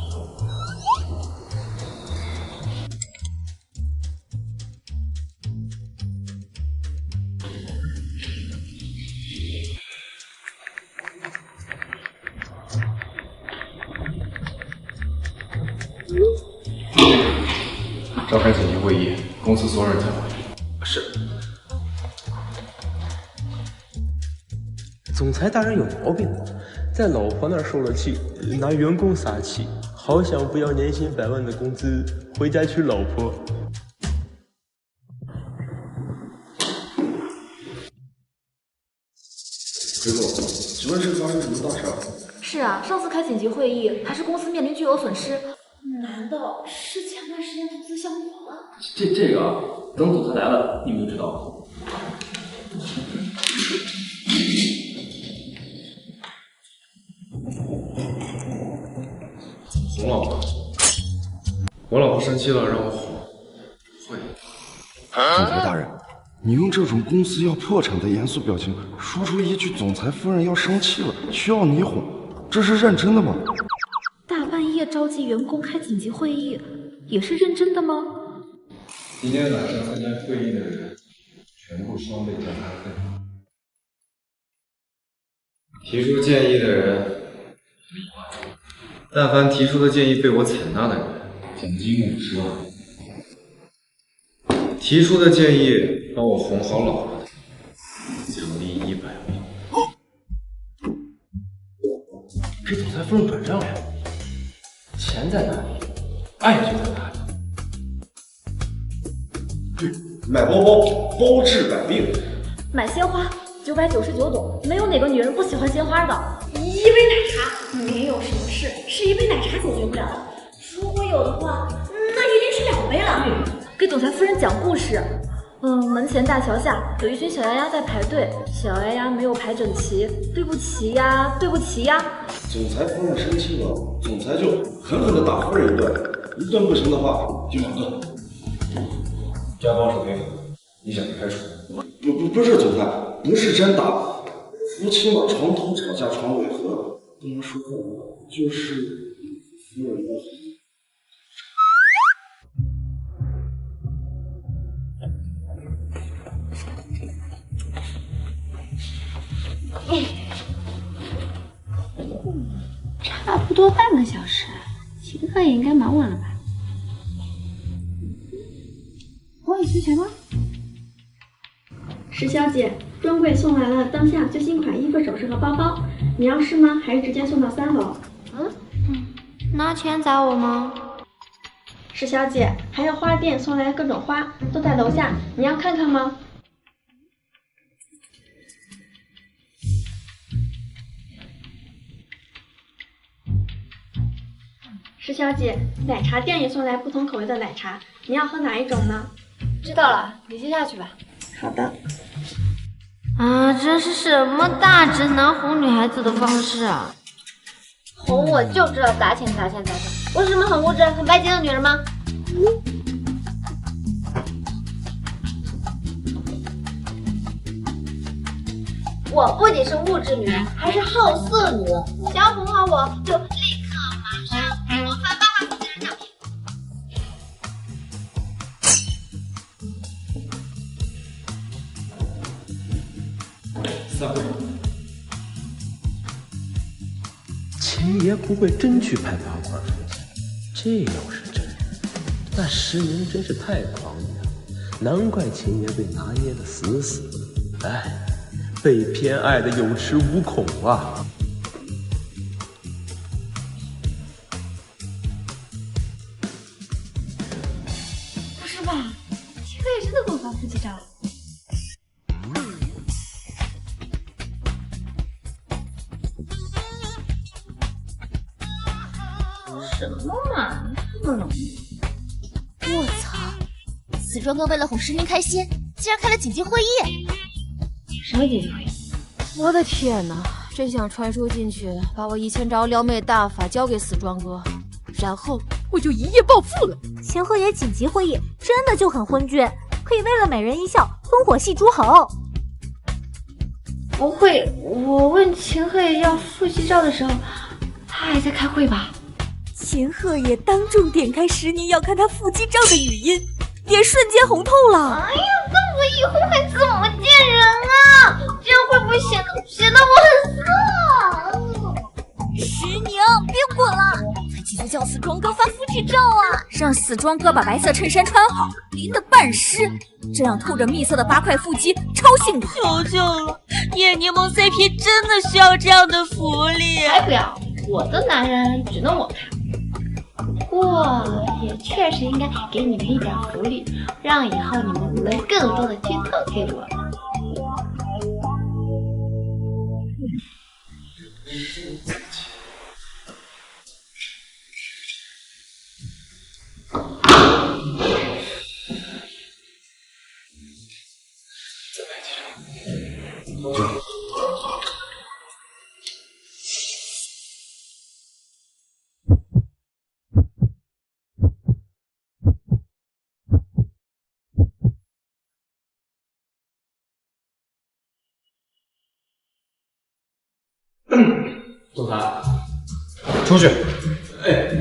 召开紧急会议，公司所有人在会。是。总裁大人有毛病，在老婆那儿受了气，拿员工撒气，好想不要年薪100万的工资，回家娶老婆。崔总，请问是发生什么大事？是啊，上次开紧急会议，还是公司面临巨额损失。难道是前段时间投资项目黄了？这个啊，等总裁来了，你们就知道了。哄老婆？我老婆生气了，让我哄。会。总裁大人，你用这种公司要破产的严肃表情，说出一句总裁夫人要生气了，需要你哄，这是认真的吗？大半夜召集员工开紧急会议，也是认真的吗？今天晚上参加会议的人，全部双倍加班费。提出建议的人，但凡提出的建议被我采纳的人，奖金50万。提出的建议帮我哄好老婆的，奖励100万。给总裁夫人转账呀！钱在哪里，爱就在哪里。对，买包包，包治百病。买鲜花，999朵，没有哪个女人不喜欢鲜花的。一杯奶茶，没有什么事是一杯奶茶解决不了的。如果有的话，那一定是2杯了。给总裁夫人讲故事。门前大桥下有一群小鸭鸭在排队，小鸭鸭没有排整齐，对不起呀，对不起呀。总裁夫人生气了，总裁就狠狠地打夫人一顿，一顿不行的话就2顿。家暴是违法的，你想被开除？不是总裁，不是真打，夫妻嘛，床头吵架床尾和，不能说话，就是夫人的。差不多半个小时，秦鹤也应该忙完了吧？我有需钱吗？石小姐，专柜送来了当下最新款衣服、首饰和包包，你要试吗？还是直接送到3楼？拿钱砸我吗？石小姐，还有花店送来各种花，都在楼下，你要看看吗？石小姐，奶茶店也送来不同口味的奶茶，你要喝哪一种呢？知道了，你接下去吧。好的。啊，这是什么大直男哄女孩子的方式啊？哄我就知道砸钱砸钱砸钱！我是什么很物质、很拜金的女人吗？我不仅是物质女人，还是好色女人。想要哄好我，就立刻马上给我发8万个人奖励。散会。秦爷不会真去拍8块付钱，这要是真，那10年真是太狂野了，难怪秦爷被拿捏得死死的。哎，被偏爱的有恃无恐啊！不是吧？秦鹤也真的给我发腹肌照？什么嘛，这么容易？我操！死壮哥为了哄石明开心，竟然开了紧急会议。什么紧急会议？我的天哪，这真想传授进去，把我1000招撩妹大法交给死庄哥，然后我就一夜暴富了。秦鹤野紧急会议真的就很昏君，可以为了美人一笑，烽火戏诸侯。不会，我问秦鹤野要腹肌照的时候，他还在开会吧？秦鹤野当众点开10年要看他腹肌照的语音，脸瞬间红透了。哎呀，那我以后还怎么见人啊？这样会不会显得我很色？10年，别滚了！再继续叫死庄哥发腹肌照啊！让死庄哥把白色衬衫穿好，淋得半湿，这样透着蜜色的8块腹肌超性感。求求了，夜柠檬 CP 真的需要这样的福利。才不要，我的男人只能我看。不过也确实应该给你们一点福利，让以后你们能更多的去偷给我。总裁，出去。哎，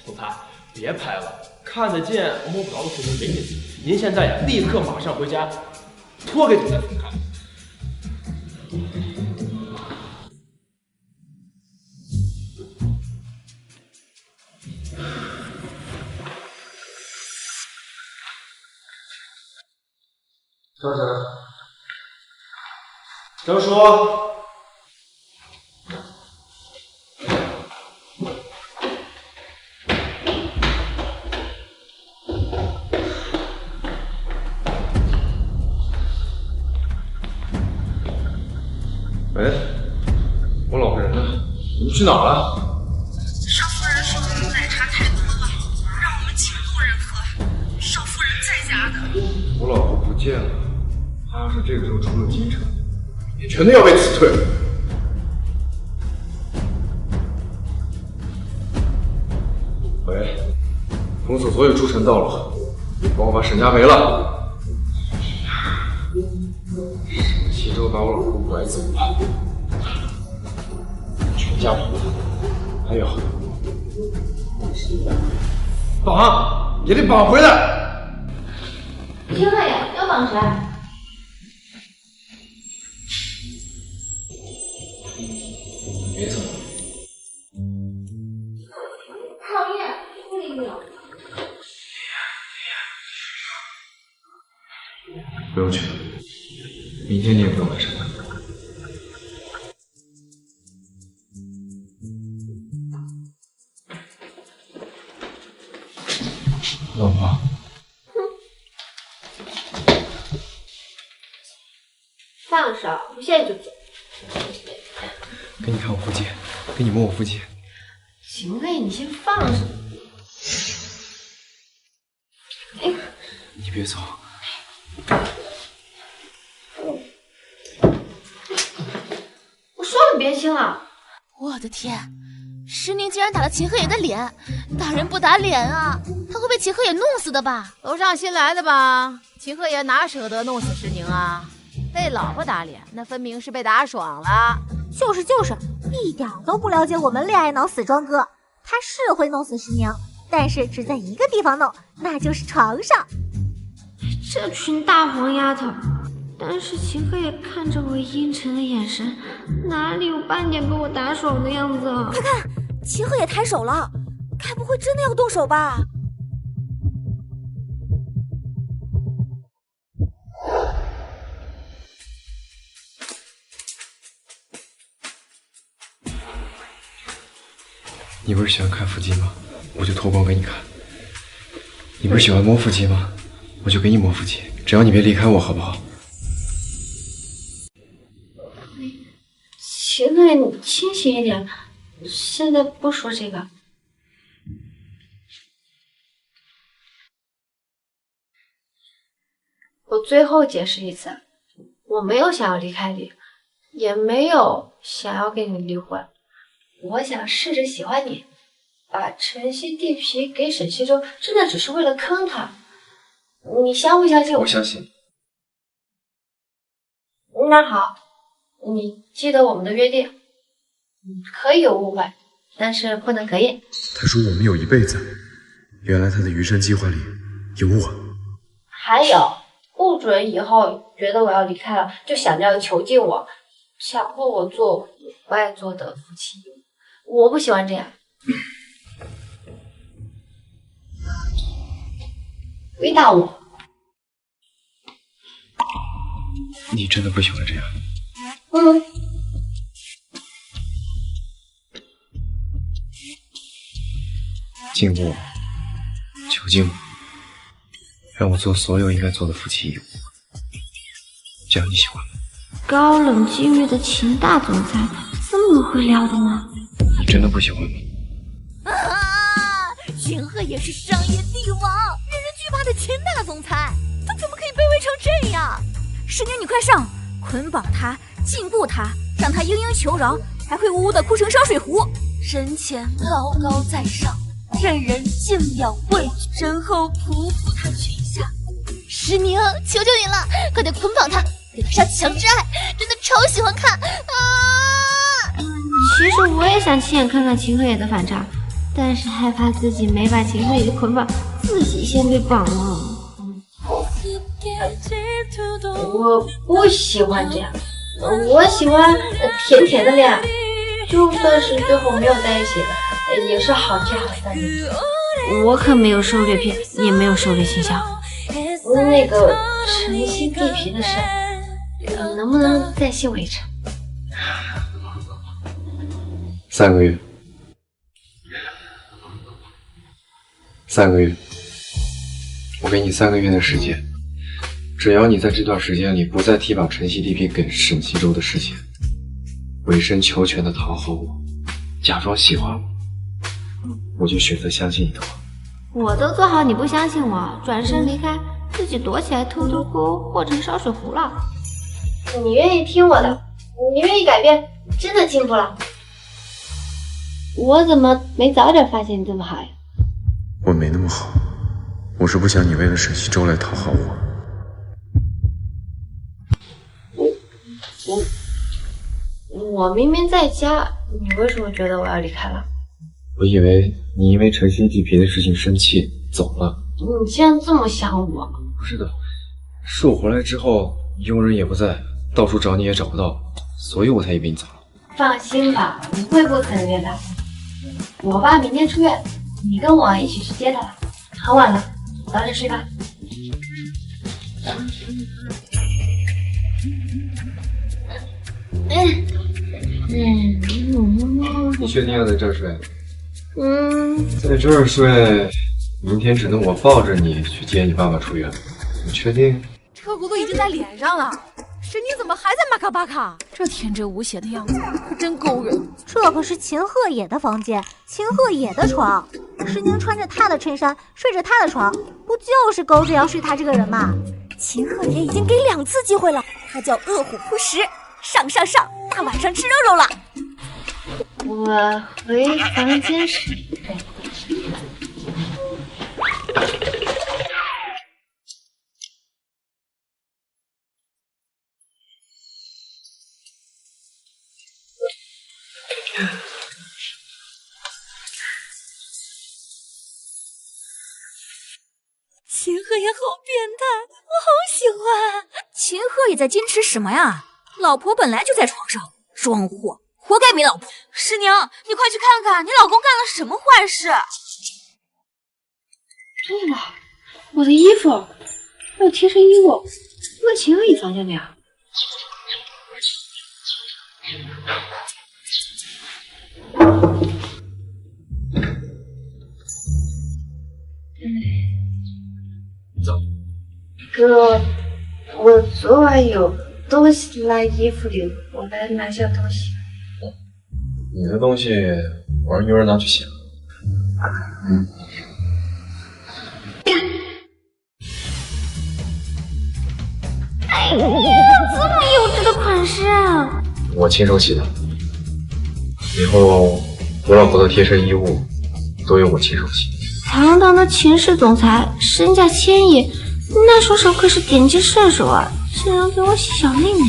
总裁，别拍了，看得见摸不着的事情没意思。您现在呀，立刻马上回家，脱给总裁看。张叔。喂，我老婆人呢？你们去哪儿了？少夫人说奶茶太多了，让我们请路人喝。少夫人在家的。我老婆不见了，她要是这个时候出了急诊，也全都要被辞退了。喂，公司所有出城到了，帮我把沈家没了。沈西周把我老婆拐走了，全家没了。还有，绑也得绑回来。秦鹤野要绑谁？别走。讨厌，不理我。不用去了，明天你也不用来上班。老婆，放手，我现在就走。给你看我腹肌，给你摸我腹肌。秦鹤野，你先放手。哎，你别走。我说了别亲了。我的天，石宁竟然打了秦鹤野的脸，打人不打脸啊！他会被秦鹤野弄死的吧？楼上新来的吧？秦鹤野哪舍得弄死石宁啊？被老婆打脸，那分明是被打爽了。就是，一点都不了解我们恋爱脑死庄哥。他是会弄死石宁，但是只在一个地方弄，那就是床上。这群大黄丫头！但是秦鹤野看着我阴沉的眼神，哪里有半点被我打爽的样子啊？快看，秦鹤野抬手了，该不会真的要动手吧？你不是喜欢看腹肌吗？我就脱光给你看。你不是喜欢摸腹肌吗？我就给你摸腹肌，只要你别离开我，好不好？秦鹤野，你清醒一点，现在不说这个。我最后解释一次，我没有想要离开你，也没有想要跟你离婚，我想试着喜欢你。把晨曦地皮给沈西周，真的只是为了坑他。你相不相信我？我相信。那好，你记得我们的约定。可以有误会，但是不能隔夜。他说我们有一辈子，原来他的余生计划里有我。还有，不准以后觉得我要离开了，就想着要囚禁我，强迫我做我不爱做的夫妻。我不喜欢这样。回答我。你真的不喜欢这样？禁锢我，囚禁我，让我做所有应该做的夫妻义务，这样你喜欢吗？高冷禁欲的秦大总裁这么会撩的吗？你真的不喜欢吗？秦鹤也是商业帝王，人人惧怕的秦大总裁，他怎么可以卑微成这样？师娘，你快上，捆绑他，禁锢他，让他嘤嘤求饶，还会呜呜的哭成烧水壶。人前高高在上，人人敬仰畏惧，身后匍匐他裙下。师娘，求求你了，快点捆绑他，给他杀强制爱，真的超喜欢看啊！其实我也想亲眼看看秦鹤野的反差。但是害怕自己没把秦鹤野捆绑，自己先被绑了。我不喜欢这样，我喜欢甜甜的恋爱，就算是最后没有在一起，也是好聚好散的。我可没有狩猎癖，也没有狩猎倾向。那个晨曦地皮的事，能不能再细我一场？3个月。3个月，我给你3个月的时间，只要你在这段时间里不再提把晨曦地皮给沈西周的事情，委身求全的讨好我，假装喜欢我，我就选择相信你的话。我都做好你不相信我，转身离开，自己躲起来偷偷哭，或成烧水壶了。你愿意听我的，你愿意改变，真的进步了。我怎么没早点发现你这么好呀？我没那么好，我是不想你为了沈西周来讨好我。我明明在家，你为什么觉得我要离开了？我以为你因为晨曦地皮的事情生气走了。你竟然这么想我？不是的，是我回来之后，佣人也不在，到处找你也找不到，所以我才以为你走了。放心吧，不会不可能约他。我爸明天出院。你跟我一起去接他吧，很晚了，早点睡吧。你确定要在这儿睡？在这儿睡，明天只能我抱着你去接你爸爸出院。你确定？车轱辘已经在脸上了，神宁怎么还在巴卡巴卡？这天真无邪的样子可真勾人。这可是秦鹤野的房间，秦鹤野的床。石宁穿着他的衬衫，睡着他的床，不就是勾着要睡他这个人吗？秦鹤野已经给2次机会了，他叫饿虎扑食，上，大晚上吃肉肉了。我回房间时。秦鹤野好变态，我好喜欢。秦鹤野在坚持什么呀？老婆本来就在床上，装货，活该没老婆。师娘，你快去看看，你老公干了什么坏事？对了，我的衣服，还有贴身衣物，不在秦鹤野房间里啊。走。哥，我昨晚有东西落衣服里，我来拿下东西。你的东西我让佣人拿去洗了。哎呀，这么幼稚的款式啊！我亲手洗的。以后我老婆的贴身衣物都由我亲手洗。堂堂的秦氏总裁，身价1000亿，那双手可是点击射手啊！竟然给我洗小妹妹。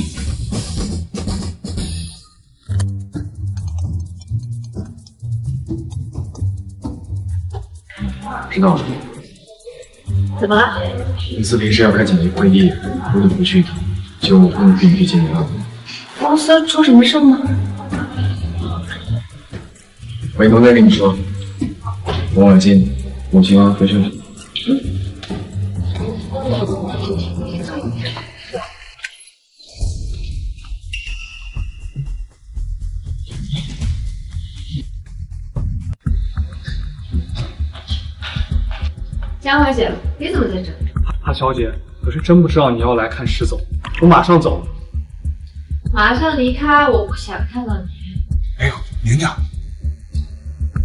知道了。怎么了？公司临时要开紧急会议，我得回去一趟，就不能跟你去见你了。公司出什么事吗？回头再跟你说。我晚进，我先回去了。江华姐，你怎么在这？大小姐，可是真不知道你要来看石总，我马上走了。马上离开，我不想看到你。哎呦，宁家，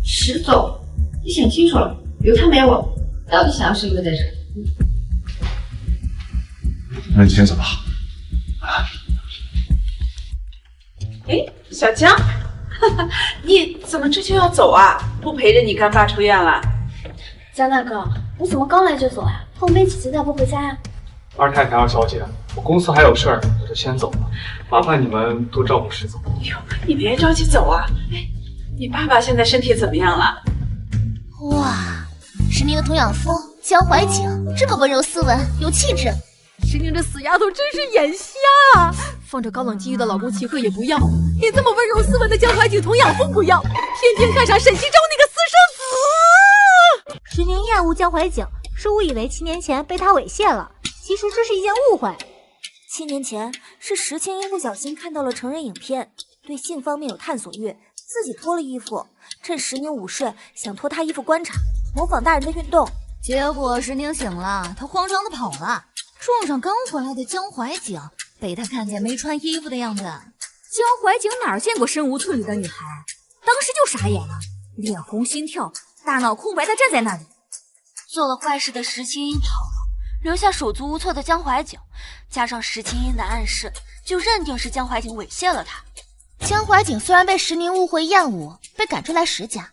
石总，你想清楚了，有他没我，到底想要什么在这？那你先走吧。哎，小江，你怎么这就要走啊？不陪着你干爸出院了？江大哥，你怎么刚来就走呀？后面姐姐咋不回家呀？二太太、二小姐，我公司还有事儿，我就先走了。麻烦你们多照顾石总。哎呦，你别着急走啊！哎，你爸爸现在身体怎么样了？哇，石宁的童养夫江淮景这么温柔斯文，有气质。石宁这死丫头真是眼瞎啊！放着高冷积郁的老公齐赫也不要，连这么温柔斯文的江淮景童养夫不要，偏偏看上沈西周那个私生子。石宁厌恶江淮景，是误以为7年前被他猥亵了，其实这是一件误会。7年前是石青音不小心看到了成人影片，对性方面有探索欲，自己脱了衣服，趁石宁午睡想脱他衣服观察，模仿大人的运动，结果石宁醒了，他慌张的跑了，撞上刚回来的江淮景，被他看见没穿衣服的样子。江淮景哪见过身无寸缕的女孩，当时就傻眼了，脸红心跳，大脑空白的站在那里。做了坏事的石青音跑了，留下手足无措的江淮景，加上石青音的暗示，就认定是江淮景猥亵了他。江淮景虽然被石宁误会厌恶，被赶出来石家，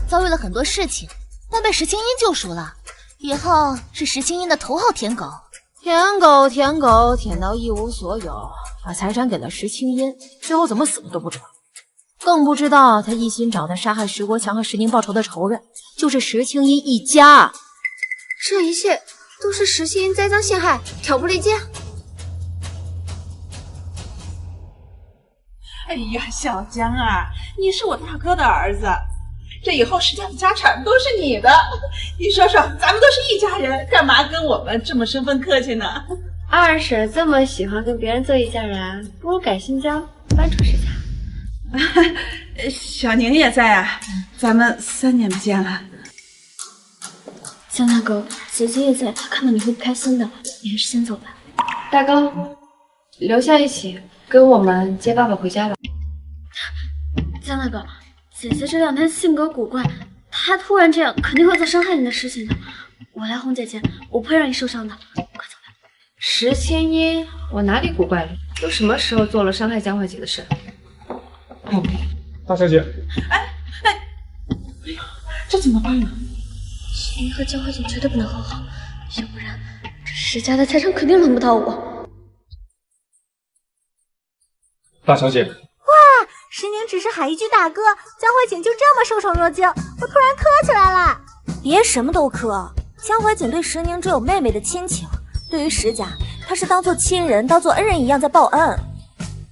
遭遇了很多事情，但被石青音救赎了，以后是石青音的头号舔狗。舔狗，舔狗，舔到一无所有，把财产给了石青音，最后怎么死的都不知道，更不知道他一心找的杀害石国强和石宁报仇的仇人，就是石青音一家。这一切都是石青音栽赃陷害，挑拨离间。哎呀，小江啊，你是我大哥的儿子，这以后石家的家产都是你的。你说说，咱们都是一家人，干嘛跟我们这么生分客气呢？二婶这么喜欢跟别人做一家人，不如改新家，搬出石家。小宁也在啊，咱们3年不见了。江大哥，姐姐也在，她看到你会不开心的，你还是先走吧。大哥，留下一起跟我们接爸爸回家吧。江大哥，姐姐这2天性格古怪，她突然这样肯定会做伤害你的事情的。我来哄姐姐，我不会让你受伤的。快走吧。石千音，我哪里古怪了？都什么时候做了伤害江淮姐的事？大小姐，哎，这怎么办呢？秦音和江淮景绝对不能和好，要不然这石家的财产肯定轮不到我。大小姐，哇，石宁只是喊一句大哥，江淮景就这么受宠若惊，我突然磕起来了。别什么都磕，江淮景对石宁只有妹妹的亲情，对于石家，他是当做亲人、当做恩人一样在报恩。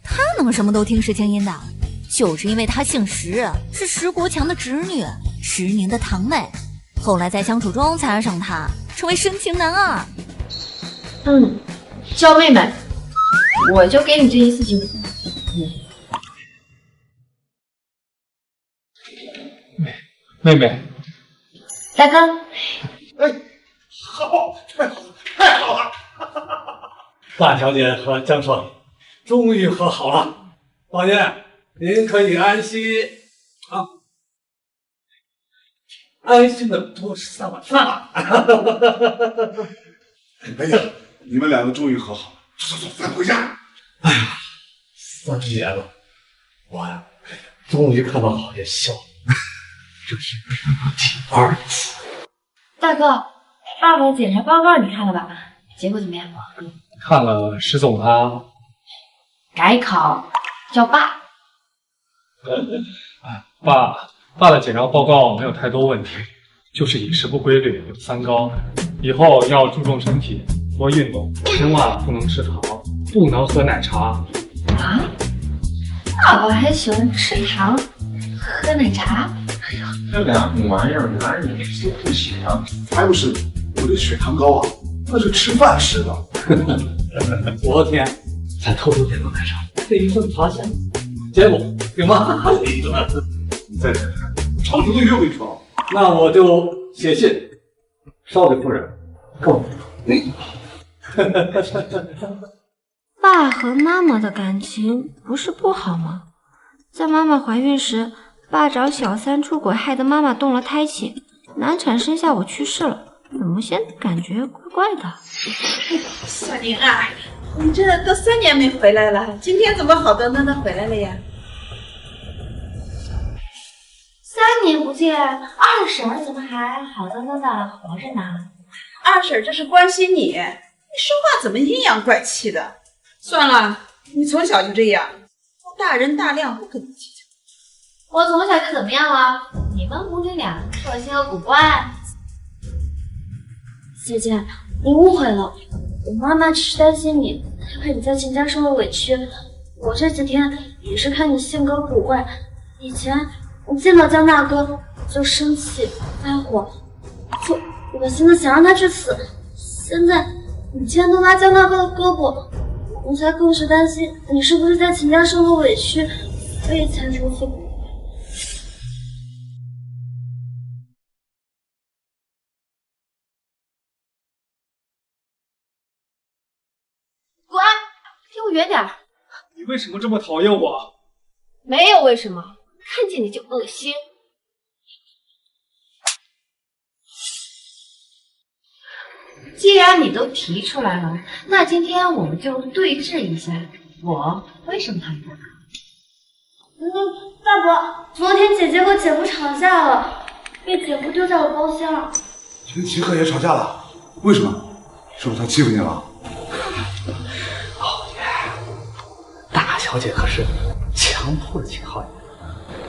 他能什么都听石青音的，就是因为他姓石，是石国强的侄女，石宁的堂妹。后来在相处中才爱上他，成为深情男二。叫妹妹，我就给你这一次机会。妹妹，大哥，好，太好了，太好了！大小姐和江硕终于和好了，老爷您可以安心安心的多吃3碗饭了。哎呀，你们2个终于和好了，走，咱回家。哎呀，3年了，我呀，终于看到好爷笑了，这是第2次。大哥，爸爸的检查报告你看了吧？结果怎么样？看了石总他改考叫爸。爸的检查报告没有太多问题，就是饮食不规律，有3高，以后要注重身体，多运动，千万不能吃糖，不能喝奶茶。啊？爸爸还喜欢吃糖，喝奶茶？哎呀，这2种玩意儿，男人都不行啊！才不是，我这血糖高啊，那是吃饭吃的。昨天才偷偷点过奶茶，被一顿发现了，结果给骂了一顿。你再忍忍，长途的约会床。那我就写信，少尉夫人，告你。爸和妈妈的感情不是不好吗？在妈妈怀孕时，爸找小三出轨，害得妈妈动了胎气，难产生下我去世了。怎么现在感觉怪怪的？小宁啊，你这都3年没回来了，今天怎么好端端的回来了呀3年不见，二婶怎么还好端端的活着呢？二婶这是关心你，你说话怎么阴阳怪气的？算了，你从小就这样，大人大量，不跟你计较。我从小就怎么样了？你们母女俩个性和古怪。姐姐，你误会了，我妈妈只是担心你，她怕你在秦家受了委屈。我这几天也是看你性格古怪，以前你见到江大哥就生气发火，就恶心的想让他去死。现在你竟然都拉江大哥的胳膊，我才更是担心你是不是在秦家受了委屈，所以才如此古怪。滚，离我远点儿！你为什么这么讨厌我？没有为什么，看见你就恶心。既然你都提出来了，那今天我们就对峙一下，我为什么讨厌他？大伯，昨天姐姐和姐夫吵架了，被姐夫丢在了包厢。跟秦鹤也吵架了？为什么？是不是他欺负你了？老爷，大小姐可是强迫秦浩爷，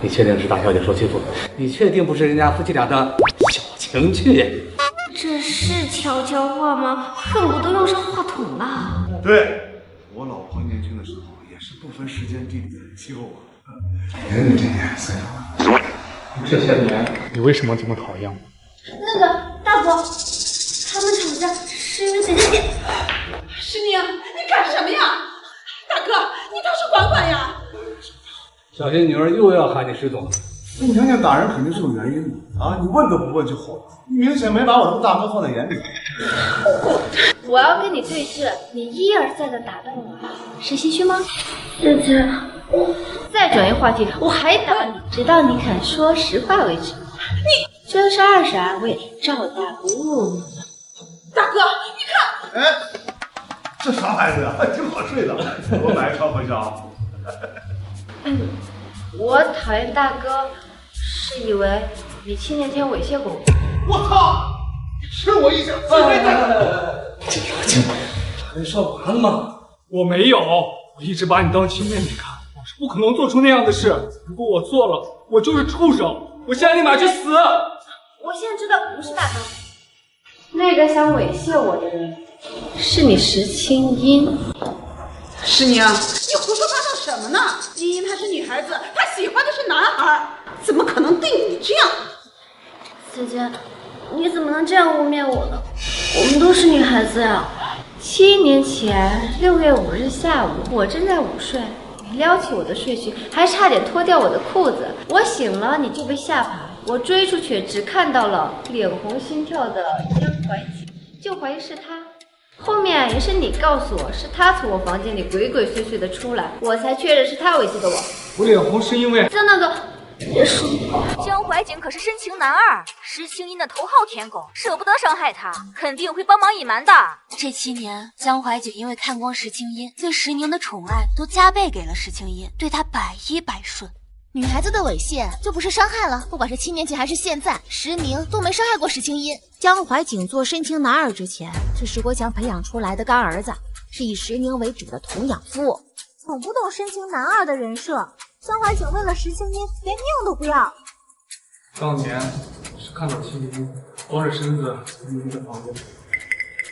你确定是大小姐受欺负？你确定不是人家夫妻俩的小情趣？这是悄悄话吗？恨不得用上话筒了。对，我老婆年轻的时候也是不分时间地点欺负我。人这年岁了，这些年你为什么这么讨厌我？那个大伯，他们吵架是因为姐姐点。师宁，你干什么呀？大哥，你倒是管管呀！小心女儿又要喊你师总了。你娘娘打人肯定是有原因的啊！你问都不问就好了，你明显没把我这个大哥放在眼里。我要跟你对峙，你一而再的打断我，是心虚吗？姐姐，再转移话题，我还打你，直到你肯说实话为止。你真是二婶，我也照大不误。大哥，你看，哎，这啥孩子呀？挺好睡的，我买一床回去啊。我讨厌大哥，是以为你7年前猥亵过我。我操！吃我一下，自卑的。静，还说完了吗？我没有，我一直把你当亲妹妹看，我是不可能做出那样的事。如果我做了，我就是畜生，我现在立马去死！我现在知道不是大哥，那个想猥亵我的人是你石青音。师宁，你胡说八道什么呢？茵茵她是女孩子，她喜欢的是男孩，怎么可能对你这样？姐姐，你怎么能这样污蔑我呢？我们都是女孩子呀。7年前6月5日下午，我正在午睡，你撩起我的睡裙，还差点脱掉我的裤子。我醒了，你就被吓跑。我追出去，只看到了脸红心跳的江淮景，就怀疑是他。后面也是你告诉我，是他从我房间里鬼鬼祟祟的出来，我才确认是他猥亵的我。我脸红是因为江大哥，别说江淮景可是深情男二，石青音的头号舔狗，舍不得伤害他，肯定会帮忙隐瞒的。这7年，江淮景因为看光石青音，对石宁的宠爱都加倍给了石青音，对她百依百顺。女孩子的猥亵就不是伤害了，不管是7年前还是现在，石宁都没伤害过石青音。江淮景做深情男二之前，是石国强培养出来的干儿子，是以石宁为主的童养父。懂不懂深情男二的人设？江淮景为了石青音连命都不要。当年是看到青音光着身子你的房间，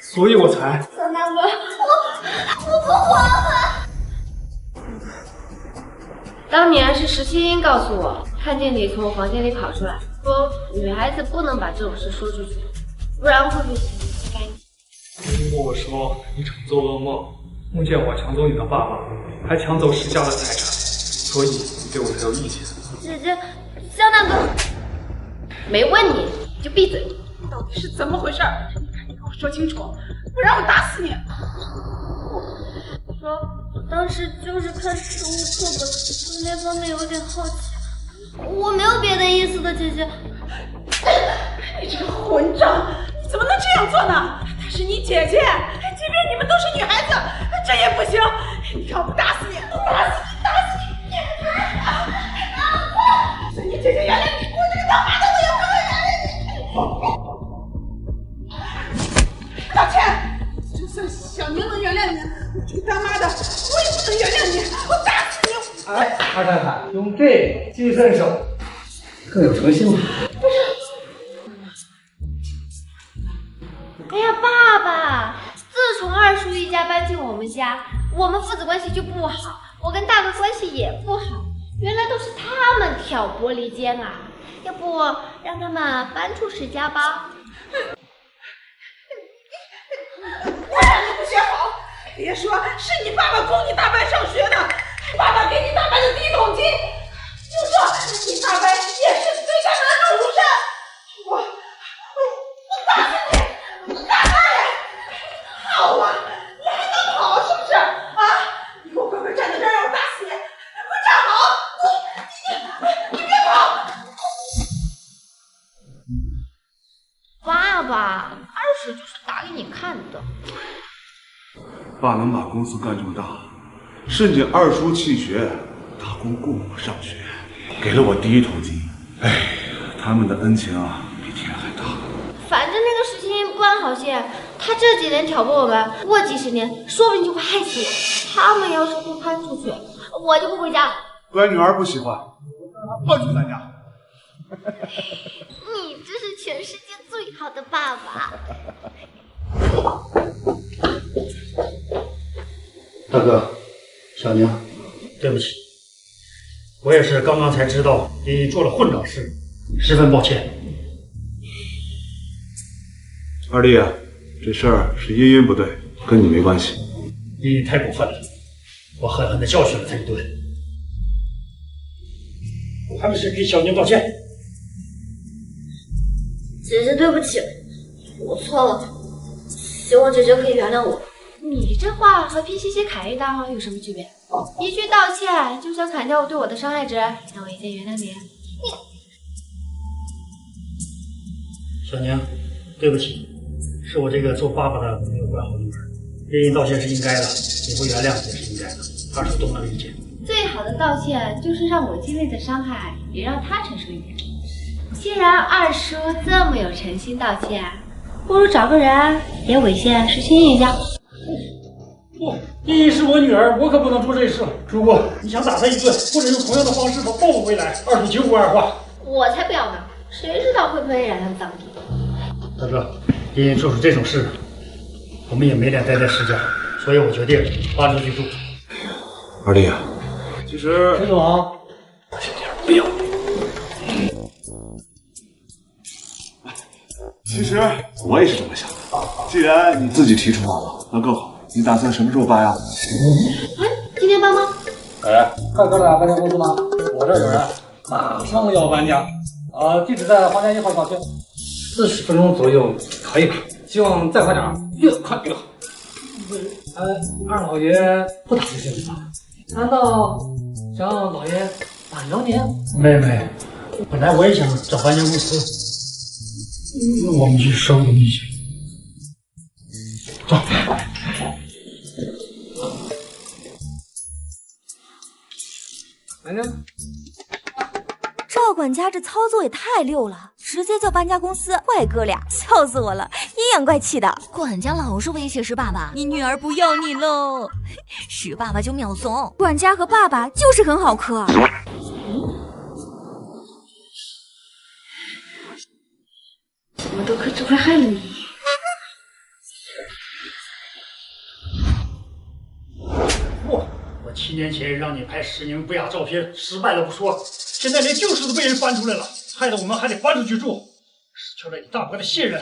所以我才……小大哥，我不还了。当年是石青音告诉我，看见你从我房间里跑出来，说女孩子不能把这种事说出去，不然会被洗干净。听过我说你常做噩梦，梦见我抢走你的爸爸，还抢走石家的财产，所以你对我才有意见。姐姐，江大哥，没问你就闭嘴。到底是怎么回事？你赶紧跟我说清楚，不然我打死你！说，我当时就是看食物课本，对那方面有点好奇，我没有别的意思的，姐姐。你这个混账，你怎么能这样做呢？她是你姐姐，即便你们都是女孩子，这也不行。你看我不打死你，打死你，打死你！你姐姐原谅你，我这个当妈的我也不会原谅你。道歉！就算小宁能原谅你，我这个当妈的我也不能原谅你，我打死你！哎，二太太，用这个金身手更有诚信了。哎呀，爸爸！自从二叔一家搬进我们家，我们父子关系就不好，我跟大哥关系也不好。原来都是他们挑拨离间啊！要不让他们搬出石家吧？我让你不学好，别说是你爸爸供你大班上学的，爸爸给你大班的第一桶金，就说你大班也是最大的肉乳山。我打死你！我打死你！好啊，你还能跑是不是？啊！你给我乖乖站在这儿，让我打死你！给我站好！你别跑！爸爸，二叔就是打给你看的。爸能把公司干这么大，是你二叔弃学，大公供我上学，给了我第一桶金。哎，他们的恩情啊，比天还大。反正那个石青音不安好心，他这几年挑拨我们，过几十年说不定就会害死我。他们要是不搬出去，我就不回家了。乖女儿不喜欢，我让她搬出咱家。你这是全世界最好的爸爸。大哥，小宁，对不起，我也是刚刚才知道你做了混账事，十分抱歉。二弟啊，这事儿是茵茵不对，跟你没关系。你太过分了，我狠狠地教训了他一顿。我还不是给小宁道歉。姐姐对不起，我错了，希望姐姐可以原谅我。你这话和皮西西砍一刀有什么区别？一句道歉就想砍掉我对我的伤害值，那我一键原谅你。小宁，对不起，是我这个做爸爸的没有管好女儿，给你道歉是应该的，你不原谅也是应该的，二叔都能理解。最好的道歉就是让我经历的伤害也让他承受一点。既然二叔这么有诚心道歉，不如找个人也猥亵石青音一下。不，茵茵是我女儿，我可不能做这事。如果你想打她一顿，或者用同样的方式把报复回来，二叔绝无二话。我才不要呢，谁知道会不会染上脏地？大哥，茵茵做出这种事，我们也没脸待在石家，所以我决定搬出去住。二弟啊，其实陈总，小点不要。其实我也是这么想的，既然你自己提出来了，那更好。你打算什么时候搬呀？今天搬吗？哎，快哥俩搬家公司吗？我这儿有人，马上要搬家。地址在黄家1号小区，40分钟左右可以吧？希望再快点，越快越好。二老爷不打这些吧？难道想让老爷咋着您？妹妹，本来我也想找搬家公司，那我们去收东西去。走。来着。赵管家这操作也太溜了，直接叫搬家公司，怪哥俩，笑死我了，阴阳怪气的。管家老是威胁石爸爸，你女儿不要你喽，石爸爸就秒怂。管家和爸爸就是很好磕。我都可只会害了你。我7年前让你拍10年不雅照片，失败了不说，现在连旧事都被人翻出来了，害得我们还得搬出去住，失去了你大伯的信任。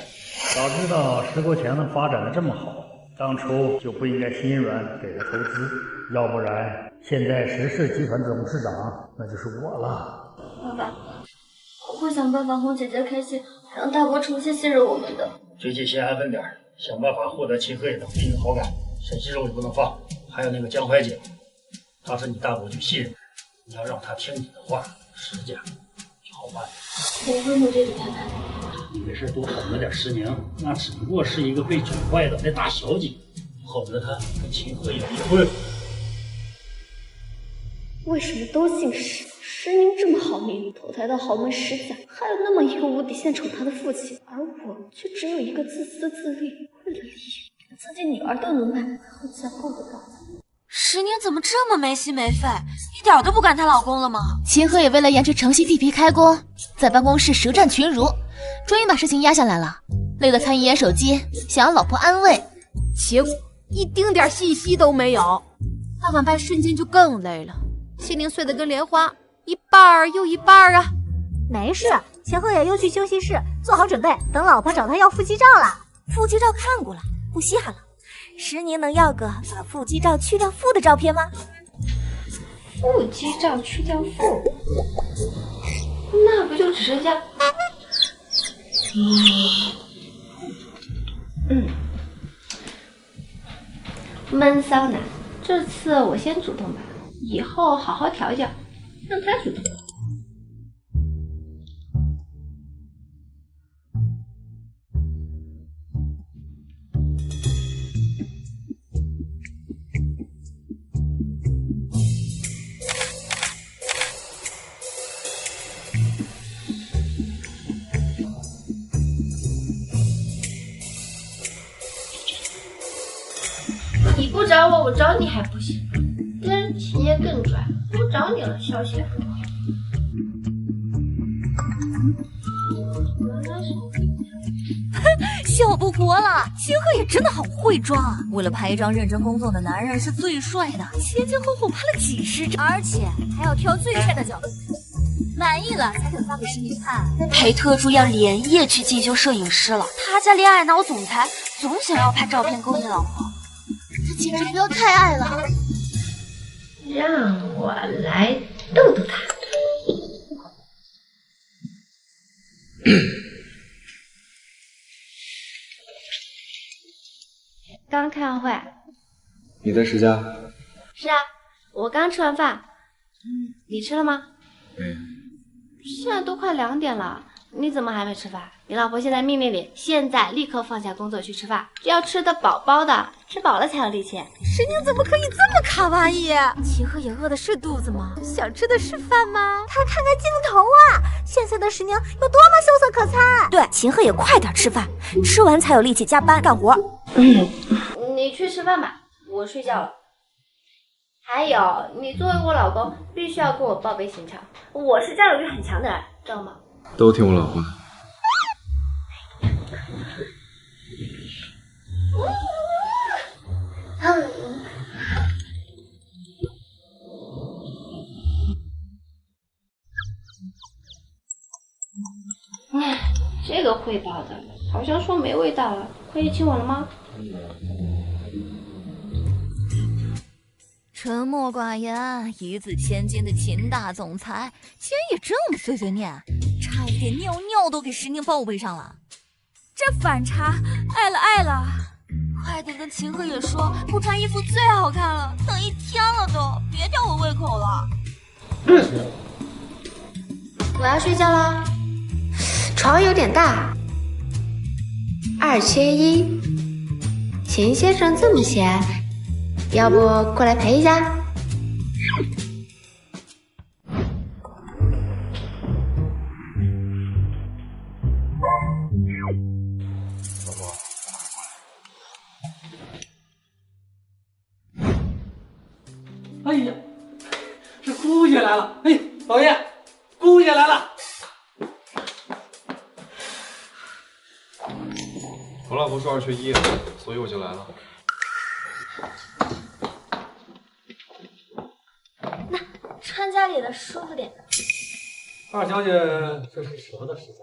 早知道石国强能发展的这么好，当初就不应该心软给了投资，要不然现在石氏集团董事长那就是我了。爸爸，我会想办法哄姐姐开心，让大伯重新信任我们的。最近先安分点，想办法获得秦鹤野的对你好感。沈西肉也不能放，还有那个江淮姐，她是你大伯最信任的人，你要让她听你的话，石家就好办。我会努力的，太太。没事多哄着点石宁，那只不过是一个被宠坏的那大小姐，哄着她跟秦鹤野离婚。为什么都姓石？石宁这么好命，投胎到豪门石家，还有那么一个无底线宠他的父亲，而我却只有一个自私自利，为了利益连自己女儿都能卖，还会加够得到。石宁怎么这么没心没肺，一点都不管她老公了吗？秦鹤也为了延迟城西地皮开工，在办公室舌战群儒，终于把事情压下来了。累得参议员手机，想要老婆安慰，结果一丁点信息都没有。他晚班瞬间就更累了，心灵碎得跟莲花，一半儿又一半儿啊。没事，秦鹤野又去休息室做好准备，等老婆找他要腹肌照了。腹肌照看过了，不稀罕了。石宁能要个把腹肌照去掉腹的照片吗？腹肌照去掉腹，那不就只剩下……闷骚男，这次我先主动吧，以后好好调教，让他主动。你不找我，我找你还不行。但是秦爷更拽，不找你了，消息很快。笑不活了，秦鹤也真的好会装啊！为了拍一张认真工作的男人是最帅的，前前后后拍了几十张，而且还要挑最帅的角度。满意了才肯发给石宁看。裴特助要连夜去进修摄影师了，他家恋爱脑总裁总想要拍照片勾引老婆，他简直不要太爱了。让我来逗逗他。刚开完会。你在石家？是啊，我刚吃完饭。你吃了吗？没。现在都快2点了，你怎么还没吃饭？你老婆现在命令你，现在立刻放下工作去吃饭，要吃得饱饱的，吃饱了才有力气。石宁怎么可以这么卡哇伊？秦鹤也饿的是肚子吗？想吃的是饭吗？他看看镜头啊，现在的石宁有多么羞涩可餐。对，秦鹤也快点吃饭，吃完才有力气加班干活。你去吃饭吧，我睡觉了。还有，你作为我老公，必须要跟我报备行程。我是占有欲很强的人，知道吗？都听我老婆。这个汇报的好像说没味道了，可以请我了吗？沉默寡言、一字千金的秦大总裁，竟然也这么碎碎念，差一点尿尿都给石宁报备上了。这反差，爱了爱了！快点跟秦鹤也说，不穿衣服最好看了，等1天了都，别吊我胃口了。我要睡觉了，床有点大，2缺1。秦先生这么闲，要不过来陪一下？哎呀，这姑爷来了！哎，老爷，姑爷来了！我老婆说2缺1，所以我就来了。那穿家里的舒服点。二小姐这是舍不得食材，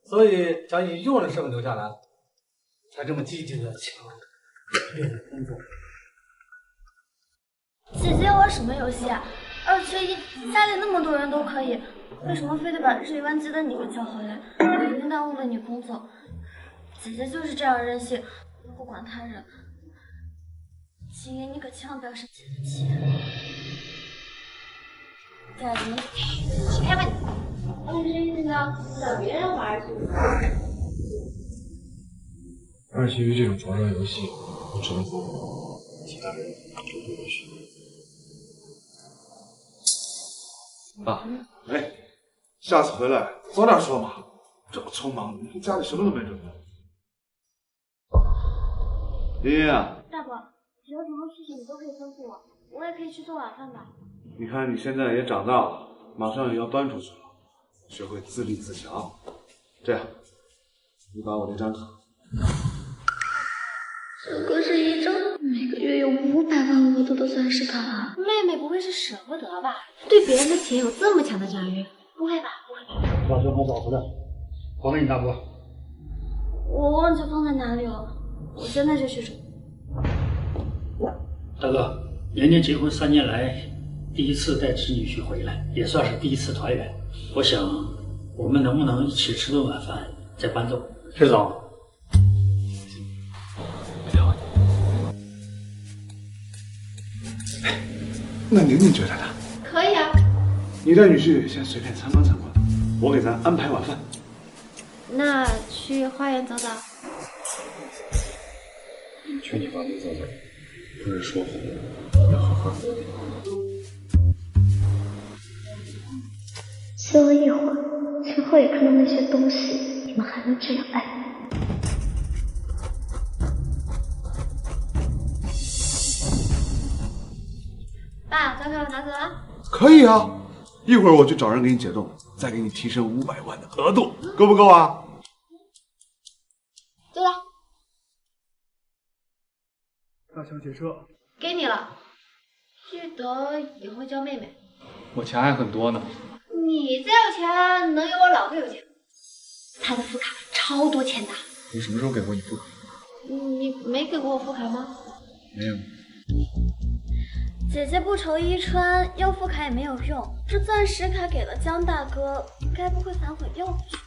所以将以佣人身份留下来，才这么积极的抢别人工作。姐姐玩什么游戏啊？2缺1，家里那么多人都可以，为什么非得把日理万机的你给叫回来？我一定耽误了你工作。姐姐就是这样任性，不管他人。秦爷，你可千万不要生姐的气。该怎么起开吧你！2缺1呢，找别人玩去。2缺1这种床上游戏，我只能和我，其他人都不允许。爸，哎，下次回来早点说嘛，这么匆忙，家里什么都没准备。茵茵啊，大伯，有什么事情你都可以吩咐我，我也可以去做晚饭的。你看你现在也长大了，马上也要搬出去了，学会自立自强。这样，你把我那张卡。这可是一张每个月有500万额度的钻石卡。妹妹不会是舍不得吧？对别人的钱有这么强的占有欲？不会吧？不会。保存好保护的，还给你大伯。我忘记放在哪里了，我现在就去找。大哥，年年结婚3年来，第一次带侄女婿回来，也算是第一次团圆。我想，我们能不能一起吃顿晚饭，再搬走？是总。那宁宁觉得呢？可以啊。你带女婿先随便参观参观，我给咱安排晚饭。那去花园走走。去你房间走走，不是说好要好好。希望一会儿陈浩也看到那些东西，你们还能这样爱。爸，钞票拿走了。可以啊，一会儿我去找人给你解冻，再给你提升500万的额度，够不够啊？对了，大小姐这给你了，记得以后叫妹妹。我钱还很多呢。你再有钱，能有我老婆有钱？他的副卡超多钱的。你什么时候给过你副卡？你没给过我副卡吗？没有。姐姐不愁衣穿，要副卡也没有用。这钻石卡给了江大哥，该不会反悔要回去？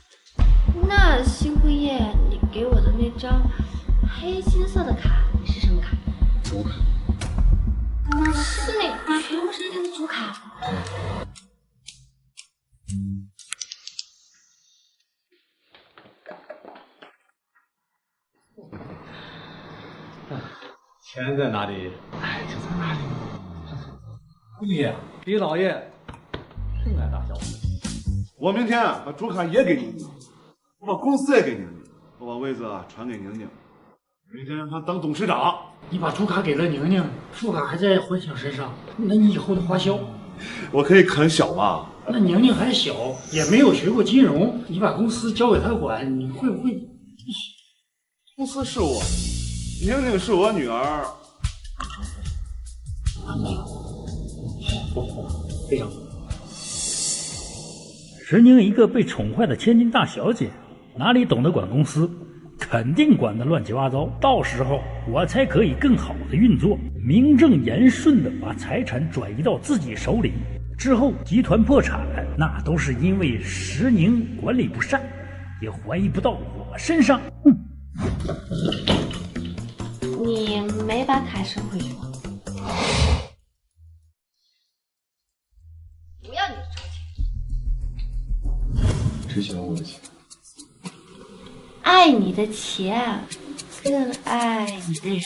那新婚夜你给我的那张黑金色的卡是什么卡？主卡。是那全部是那的主卡。钱在哪里？哎，就在哪里。姑爷，李老爷真来大小子。我明天把主卡也给宁宁，我把公司也给宁宁，我把位子传给宁宁，明天让她当董事长。你把主卡给了宁宁，副卡还在混响身上，那你以后的花销？我可以啃小嘛。那宁宁还小，也没有学过金融，你把公司交给她管，你会不会？公司是我，宁宁是我女儿。非常好。石宁一个被宠坏的千金大小姐，哪里懂得管公司？肯定管得乱七八糟。到时候我才可以更好的运作，名正言顺的把财产转移到自己手里。之后集团破产，那都是因为石宁管理不善，也怀疑不到我身上。你没把卡收回去吗？不要你的臭钱。是喜欢我的钱。爱你的钱，更爱你的人。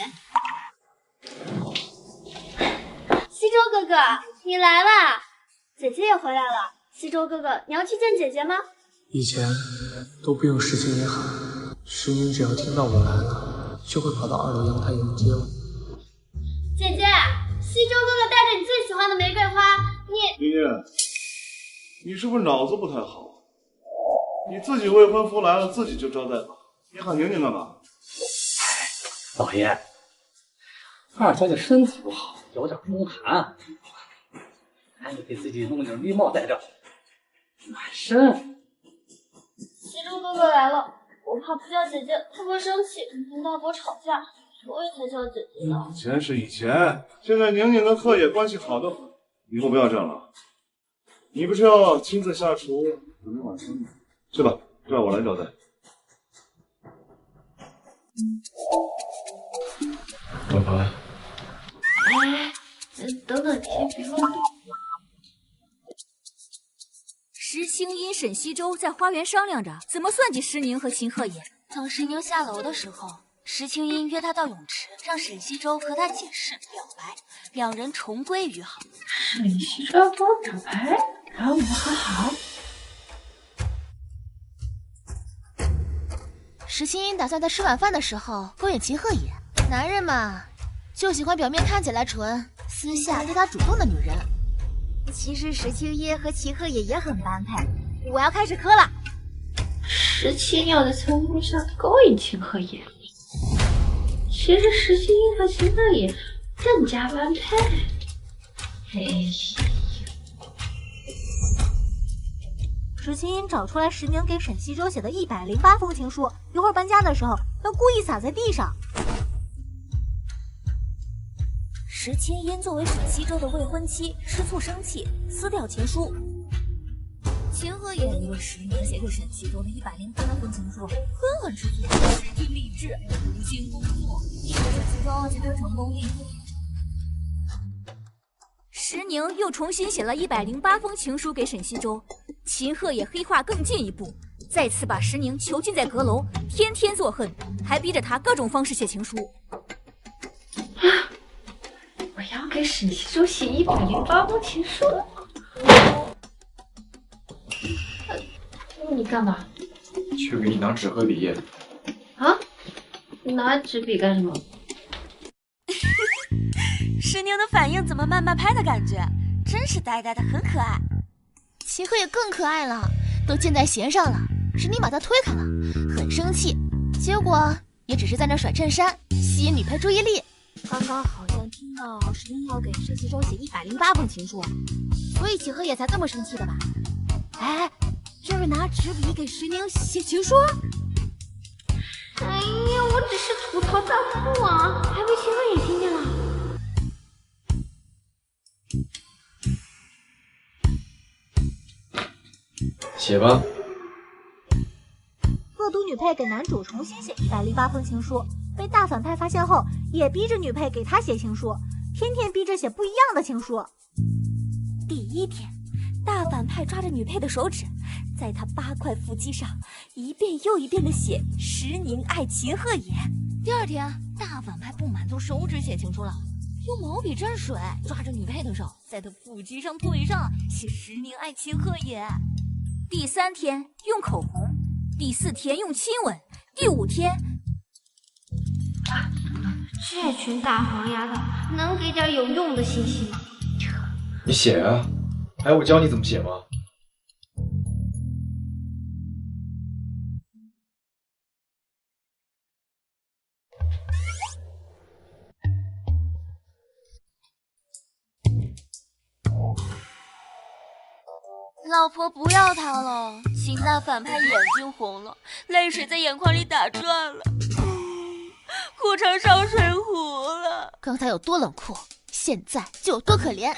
西周哥哥，你来啦！姐姐也回来了。西周哥哥，你要去见姐姐吗？以前都不用石青音喊，石英只要听到我来了，就会跑到2楼阳台迎接我。姐姐，西周哥哥带着你最喜欢的玫瑰花，你……宁宁，你是不是脑子不太好？你自己未婚夫来了，自己就招待吧，你喊宁宁干嘛？老爷，二小姐身体不好，有点风寒，还得给自己弄点绿帽戴着，暖身。西周哥哥来了，我怕不叫姐姐她会生气，跟大伯吵架，所以才叫姐姐的。以前是以前，现在宁宁跟贺野关系好得很，以后不要这样了。你不是要亲自下厨准备晚餐吗？去吧，让我来招待。老婆，哎，等等，先别乱动。石青音、沈西周在花园商量着怎么算计石宁和秦鹤野。等石宁下楼的时候，石青音约他到泳池，让沈西周和他解释表白，两人重归于好。沈西周要跟我表白，然后我们和好。石青音打算在吃晚饭的时候勾引秦鹤野。男人嘛，就喜欢表面看起来纯，私下对他主动的女人。其实石青音和秦鹤野也很般配。我要开始磕了。石青要在餐桌上勾引秦鹤野，其实石青音和秦鹤野更加般配。石青音找出来石宁给沈西周写的108封情书，一会儿搬家的时候要故意撒在地上。石青音作为沈西周的未婚妻，吃醋生气，撕掉情书。秦鹤也因为石宁写给沈西周的108封情书，狠狠吃醋，失去理智，无心工作，沈西周才会成功应付。石宁又重新写了108封情书给沈西周，秦鹤也黑化更进一步，再次把石宁囚禁在阁楼，天天作恨，还逼着他各种方式写情书。我要给沈西周写108封情书。你干嘛？去给你拿纸和笔。啊？拿纸笔干什么？石宁的反应怎么慢半拍的感觉？真是呆呆的，很可爱。秦鹤也更可爱了，都箭在弦上了。石宁把他推开了，很生气，结果也只是在那甩衬衫，吸引女配注意力。刚刚好像听到石宁要给沈西周写108封情书，所以秦鹤也才这么生气的吧？哎，这是拿纸笔给石宁写情书？哎呀，我只是吐槽弹幕啊，还被秦鹤也听见了。写吧。恶毒女配给男主重新写108封情书，被大反派发现后，也逼着女配给他写情书，天天逼着写不一样的情书。第一天，大反派抓着女配的手指，在她8块腹肌上一遍又一遍的写“石宁爱秦鹤野”。第二天，大反派不满足手指写情书了，用毛笔蘸水抓着女配的手，在她腹肌上、腿上写“石宁爱秦鹤野”。第3天用口红，第4天用亲吻，第5天，这群大黄丫头能给点有用的信息吗？你写啊，还要我教你怎么写吗？老婆不要他了，秦大反派眼睛红了，泪水在眼眶里打转了，哭成烧水壶了。刚才有多冷酷，现在就有多可怜，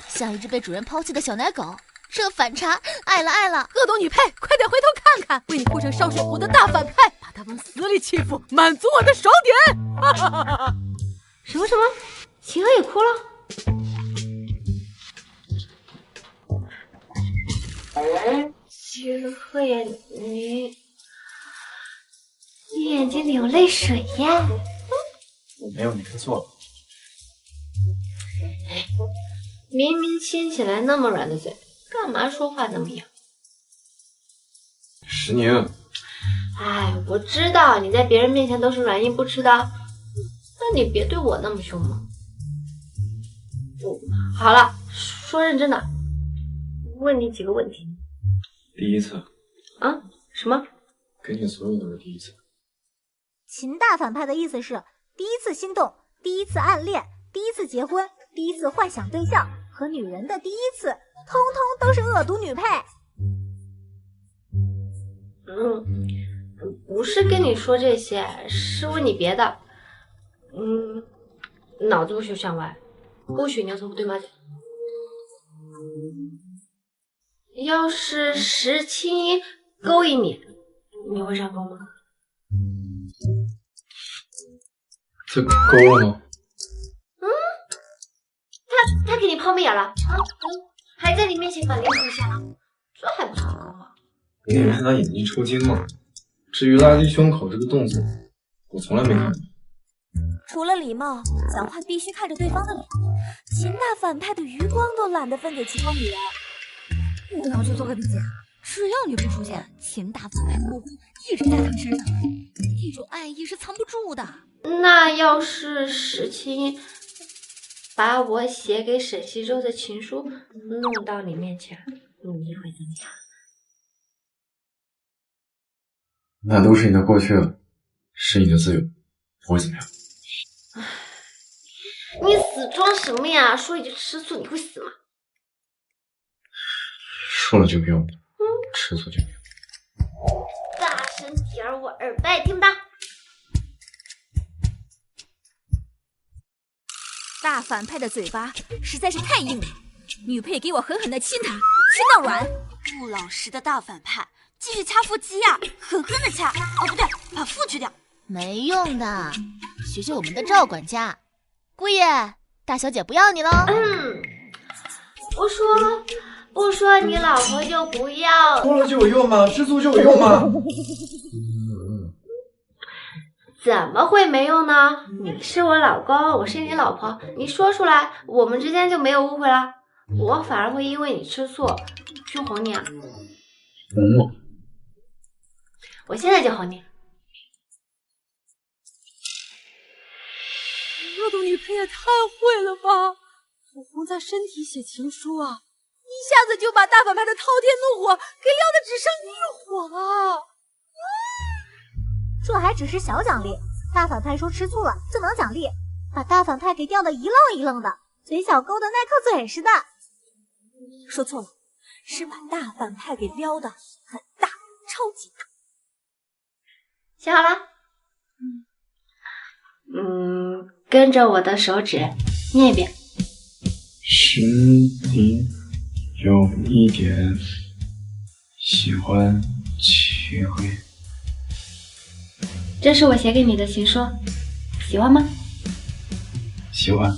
像一只被主人抛弃的小奶狗。这反差，爱了爱了！恶毒女配，快点回头看看，为你哭成烧水壶的大反派，把他往死里欺负，满足我的爽点！什么？秦鹤也哭了？秦鹤呀，你眼睛里有泪水呀？我没有，你看错了。明明亲起来那么软的嘴，干嘛说话那么痒？石宁，哎，我知道你在别人面前都是软硬不吃的，那你别对我那么凶嘛。好了，说认真的，问你几个问题。第一次啊？什么？给你所有都是第一次。秦大反派的意思是，第一次心动，第一次暗恋，第一次结婚，第一次幻想对象和女人的第一次，通通都是恶毒女配。不是跟你说这些，是问你别的。脑子不许向外，不许牛头不对马嘴。要是石青衣勾引你，你会上钩吗？这勾了吗？他给你抛媚眼了啊？还在你面前把脸露下了，这还不是勾吗？你以为是他眼睛抽筋了？至于拉低胸口这个动作，我从来没看过。除了礼貌，讲话必须看着对方的脸。秦大反派的余光都懒得分给其他女人。我要去做个笔记，只要你不出现，秦大反派的目光一直在他身上，这种爱意是藏不住的。那要是石青把我写给沈西周的情书弄到你面前，你会怎么样？那都是你的过去了，是你的自由，不会怎么样。你死装什么呀？说一句吃醋你会死吗？说了就不用，吃醋就不用。大声点儿，我耳背听不到。大反派的嘴巴实在是太硬了，女配给我狠狠的亲他，亲到软。不老实的大反派，继续掐腹肌呀，狠狠的掐。哦，不对，把腹去掉。没用的，学学我们的赵管家。姑爷，大小姐不要你喽。不说你老婆就不要。说了就有用吗？吃醋就有用吗？怎么会没用呢？你是我老公，我是你老婆，你说出来，我们之间就没有误会了。我反而会因为你吃醋去哄你啊。哄我？我现在就哄你。恶毒女配也太会了吧！火红在身体写情书啊，一下子就把大反派的滔天怒火给撩得只剩欲火了。这还只是小奖励，大反派说吃醋了就能奖励，把大反派给吊得一愣一愣的，嘴角勾得耐克嘴似的。说错了，是把大反派给撩得很大，超级大。写好了？跟着我的手指念一遍。石宁有一点喜欢齐辉。这是我写给你的情书，喜欢吗？喜欢。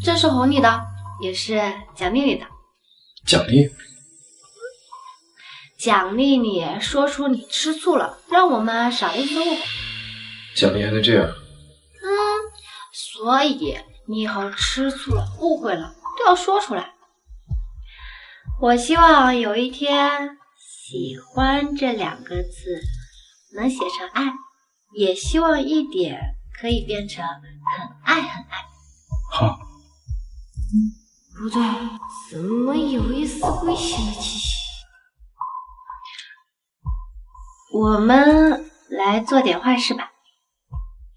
这是哄你的，也是奖励你的。奖励？奖励你说出你吃醋了，让我们少了一次误会。奖励还能这样？所以你以后吃醋了、误会了都要说出来。我希望有一天，喜欢这2个字能写成爱，也希望一点可以变成很爱很爱。好。不对，怎么有一丝危险的气息？我们来做点坏事吧。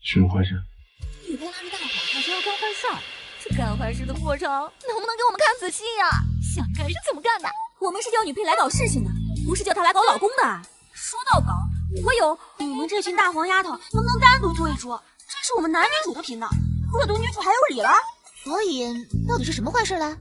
什么坏事？女配拉着大反派说要干坏事儿，这干坏事的过程能不能给我们看仔细呀？想干是怎么干的？我们是叫女配来搞事情的，不是叫她来搞老公的。说到搞，我有。你们这群大黄丫头能不能单独做一出？这是我们男女主的频道，恶毒女主还有理了。所以到底是什么坏事嘞？